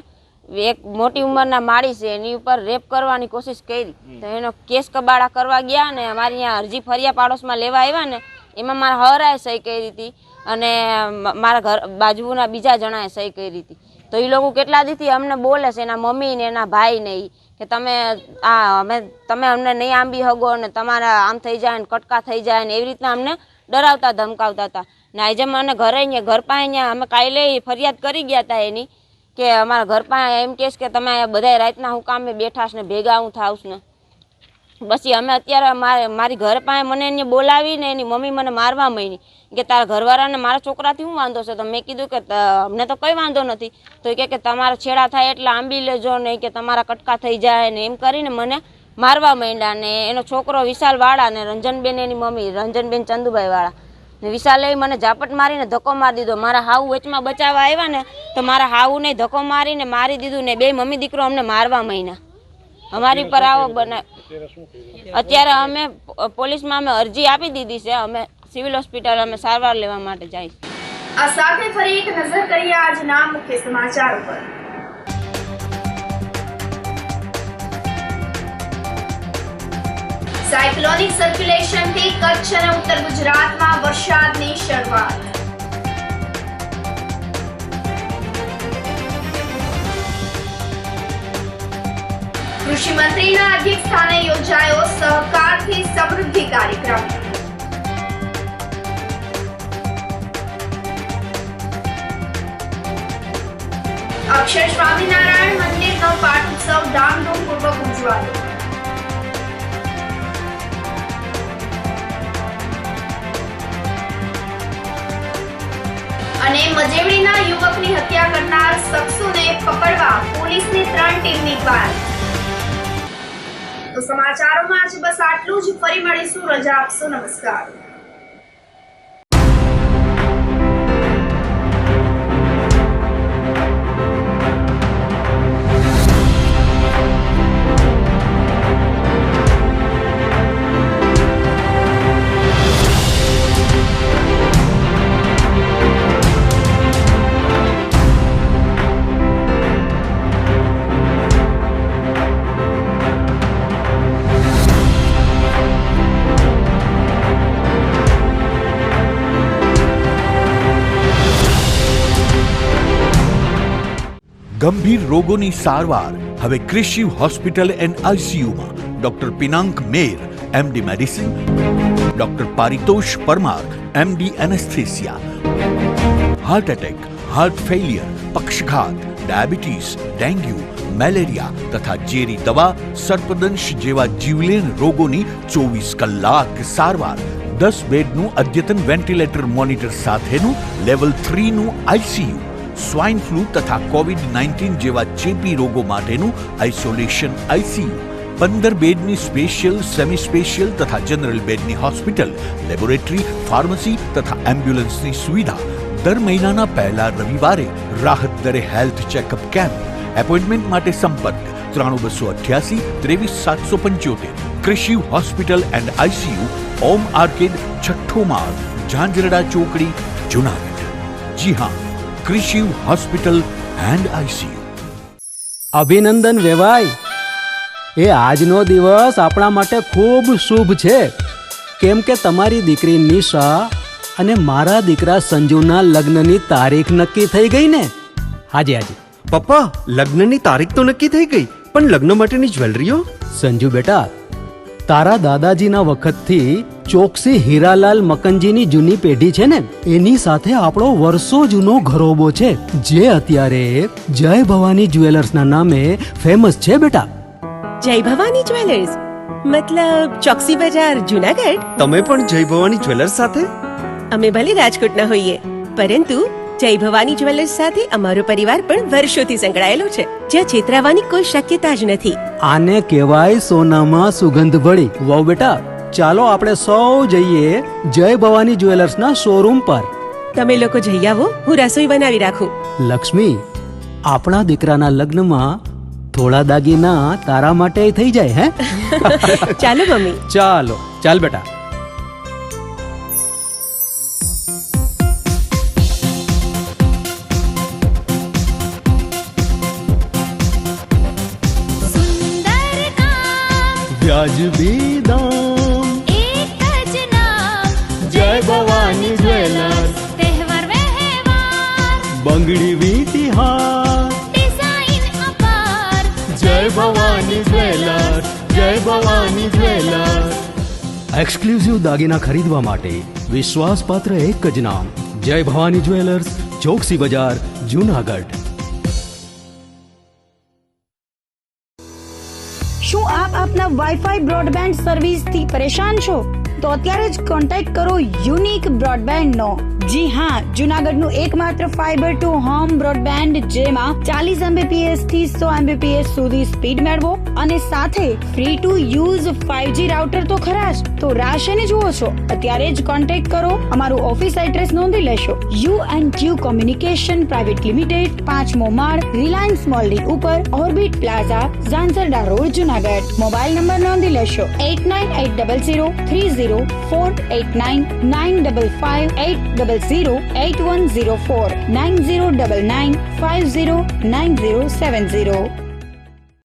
એક મોટી ઉંમરના માળી છે, એની ઉપર રેપ કરવાની કોશિશ કરી. તો એનો કેસ કબાડા કરવા ગયા ને અમારી અહીંયા અરજી ફરિયા પાડોશમાં લેવા આવ્યા ને એમાં મારા હરાએ સહી કરી હતી અને મારા ઘર બાજુના બીજા જણાએ સહી કરી હતી. તો એ લોકો કેટલા દીથી અમને બોલે છે, એના મમ્મી ને એના ભાઈ ને કે તમે અમને નહીં આંબી હગો ને તમારા આમ થઈ જાય ને કટકા થઈ જાય ને એવી રીતના અમને ડરાવતા ધમકાવતા હતા. ને આજે મને ઘર પાસે અહીંયા અમે કાલે ફરિયાદ કરી ગયા હતા એની કે અમારા ઘર પાસે એમ કહેશ કે તમે બધા રાતના હું કામે બેઠાશ ને ભેગા હું થાવશ ને. પછી અમે અત્યારે મારી ઘર પાસે મને એને બોલાવીને એની મમ્મી મને મારવા માંડી કે તારા ઘરવાળાને મારા છોકરાથી શું વાંધો છે. તો મેં કીધું કે અમને તો કંઈ વાંધો નથી. તો એ કે તમારા છેડા થાય એટલે આંબી લેજો ને કે તમારા કટકા થઈ જાય ને એમ કરીને મને મારવા માંડ્યા. ને એનો છોકરો વિશાલ વાળા ને રંજનબેન એની મમ્મી રંજનબેન ચંદુભાઈ વાળા ને વિશાલે મને ઝાપટ મારીને ધક્કો મારી દીધો. મારા હાવ વચમાં બચાવવા આવ્યા ને તો મારા હાવ ને ધક્કો મારીને મારી દીધું ને 2 મમ્મી દીકરો અમને મારવા માંડ્યા. અમારી પર આવો બને. અત્યારે અમે પોલીસમાં અમે અરજી આપી દીધી છે. અમે સિવિલ હોસ્પિટલ અમે સારવાર લેવા માટે જઈએ. આ સાથે ફરી એક નજર કરીએ આજના મુખ્ય સમાચાર પર. સાયક્લોનિક સર્ક્યુલેશનથી કચ્છ અને ઉત્તર ગુજરાતમાં વરસાદની શરૂઆત. કૃષિ મંત્રીના અધ્યક્ષ સ્થાને યોજાયો સહકારથી સમૃદ્ધિ કાર્યક્રમ. અક્ષર સ્વામિનારાયણ મંદિરનો પાટોત્સવ ધામધૂમપૂર્વક ઉજવાયો. અને મજેવડીના યુવકની હત્યા કરનાર શખ્સોને પકડવા પોલીસની 3 ટીમની બહાર. તો સમાચારોમાં આજે બસ આટલું જ. ફરી મળીશું. રજા આપશો. નમસ્કાર. ગંભીર રોગોની સારવાર હવે ક્રિશિવ હોસ્પિટલ એન્ડ આઈસીયુમાં doctor Pinank Mer MD medicine, doctor Paritosh Parmar MD anaesthesia, heart attack, heart failure, પક્ષઘાત, ડાયાબિટીસ, ડેન્ગ્યુ, મેલેરિયા તથા ઝેરી દવા, સર્પદંશ જેવા જીવલેણ રોગોની 24 કલાક સારવાર. 10 બેડનું અદ્યતન વેન્ટિલેટર મોનિટર સાથેનું લેવલ 3નું આઈસીયુ, સ્વાઇન ફ્લૂ તથા કોવિડ-19 જેવા ચેપી રોગો માટેનું આઇસોલેશન આઈસીયુ, 15 બેડની સ્પેશિયલ, સેમી સ્પેશિયલ તથા જનરલ બેડની હોસ્પિટલ, લેબોરેટરી, ફાર્મસી તથા એમ્બ્યુલન્સની સુવિધા. દર મહિનાના પહેલા રવિવારે રાહત દરે હેલ્થ ચેકઅપ કેમ્પ. એપોઇન્ટમેન્ટ માટે સંપર્ક 9288 23775. Krishiv Hospital and ICU, Om Arcade, છઠ્ઠો માળ, ઝાંઝરડા ચોકડી, જુનાગઢ. જી હા, ક્રિશિવ હોસ્પિટલ એન્ડ આઈસીયુ. અભિનંદન વેવાઈ. એ આજનો દિવસ આપણા માટે ખૂબ શુભ છે, કેમ કે તમારી દીકરી નિશા અને મારા દીકરા સંજુના લગ્નની તારીખ નક્કી થઈ ગઈ ને. હાજી હાજી. પપ્પા, લગ્નની તારીખ તો નક્કી થઈ ગઈ, પણ લગ્ન માટેની જ્વેલરીઓ? સંજુ બેટા, તારા દાદાજીના વખતથી ચોકસી હીરાલાલ મકનજીની જૂની પેઢી છે ને, એની સાથે આપણો વર્ષો જૂનો ઘરોબો છે, જે અત્યારે જય ભવાની જ્વેલર્સના નામે ફેમસ છે બેટા. જય ભવાની જ્વેલર્સ મતલબ ચોકસી બજાર જુનાગઢ? તમે પણ જય ભવાની જ્વેલર્સ સાથે? અમે ભલે રાજકોટના હોઈએ, પરંતુ જય ભવાની જ્વેલર્સ સાથે અમારો પરિવાર પણ વર્ષોથી સંકળાયેલો છે, જ્યાં છેતરાવાની કોઈ શક્યતા જ નથી. આને કહેવાય સોનામાં સુગંધ ભળી. વાવ બેટા, ચાલો આપણે સૌ જઈએ જય ભવાની જ્વેલર્સના શોરૂમ પર. તમે લોકો જઈ આવો, હું રસોઈ બનાવી રાખું. લક્ષ્મી, આપણા દીકરાના લગ્નમાં થોડા દાગીના તારા માટે થઈ જાય. હે ચાલો મમ્મી. ચાલો ચાલ બેટા. વ્યાજબી દામ, એક જ નામ, જય ભવાની જ્વેલર્સ. તહેવાર વ્યવહાર, બંગડી વીટી હાર, ડિઝાઇન અપાર, જય ભવાની જ્વેલર્સ, જય ભવાની જ્વેલર્સ. એક્સક્લુઝિવ દાગીના ખરીદવા માટે વિશ્વાસપાત્ર એક જ નામ, જય ભવાની જ્વેલર્સ, ચોકસી બજાર, જુનાગઢ. શું આપ આપના વાઈફાઈ બ્રોડબેન્ડ સર્વિસથી પરેશાન છો? તો અત્યારે જ કોન્ટેક્ટ કરો યુનિક બ્રોડબેન્ડ નો. જી હા, જુનાગઢનું એકમાત્ર ફાઈબર ટુ હોમ બ્રોડબેન્ડ, જેમાં 40 Mbps થી 100 Mbps સુધી સ્પીડ મેળવો અને સાથે free to use 5G router તો ખરા જ. તો રાહ શેની જુઓ છો? અત્યારે જ કોન્ટેક્ટ કરો. અમારું ઓફિસ એડ્રેસ નોંધી લેશો. U&Q કોમ્યુનિકેશન પ્રાઇવેટ લિમિટેડ, 5મો માળ, રિલાયન્સ મોલની ઉપર, orbit plaza, Zanzarda road, Junagadh. Mobile number નોંધી લેશો 8980030489 955 800 8104 9099 509070.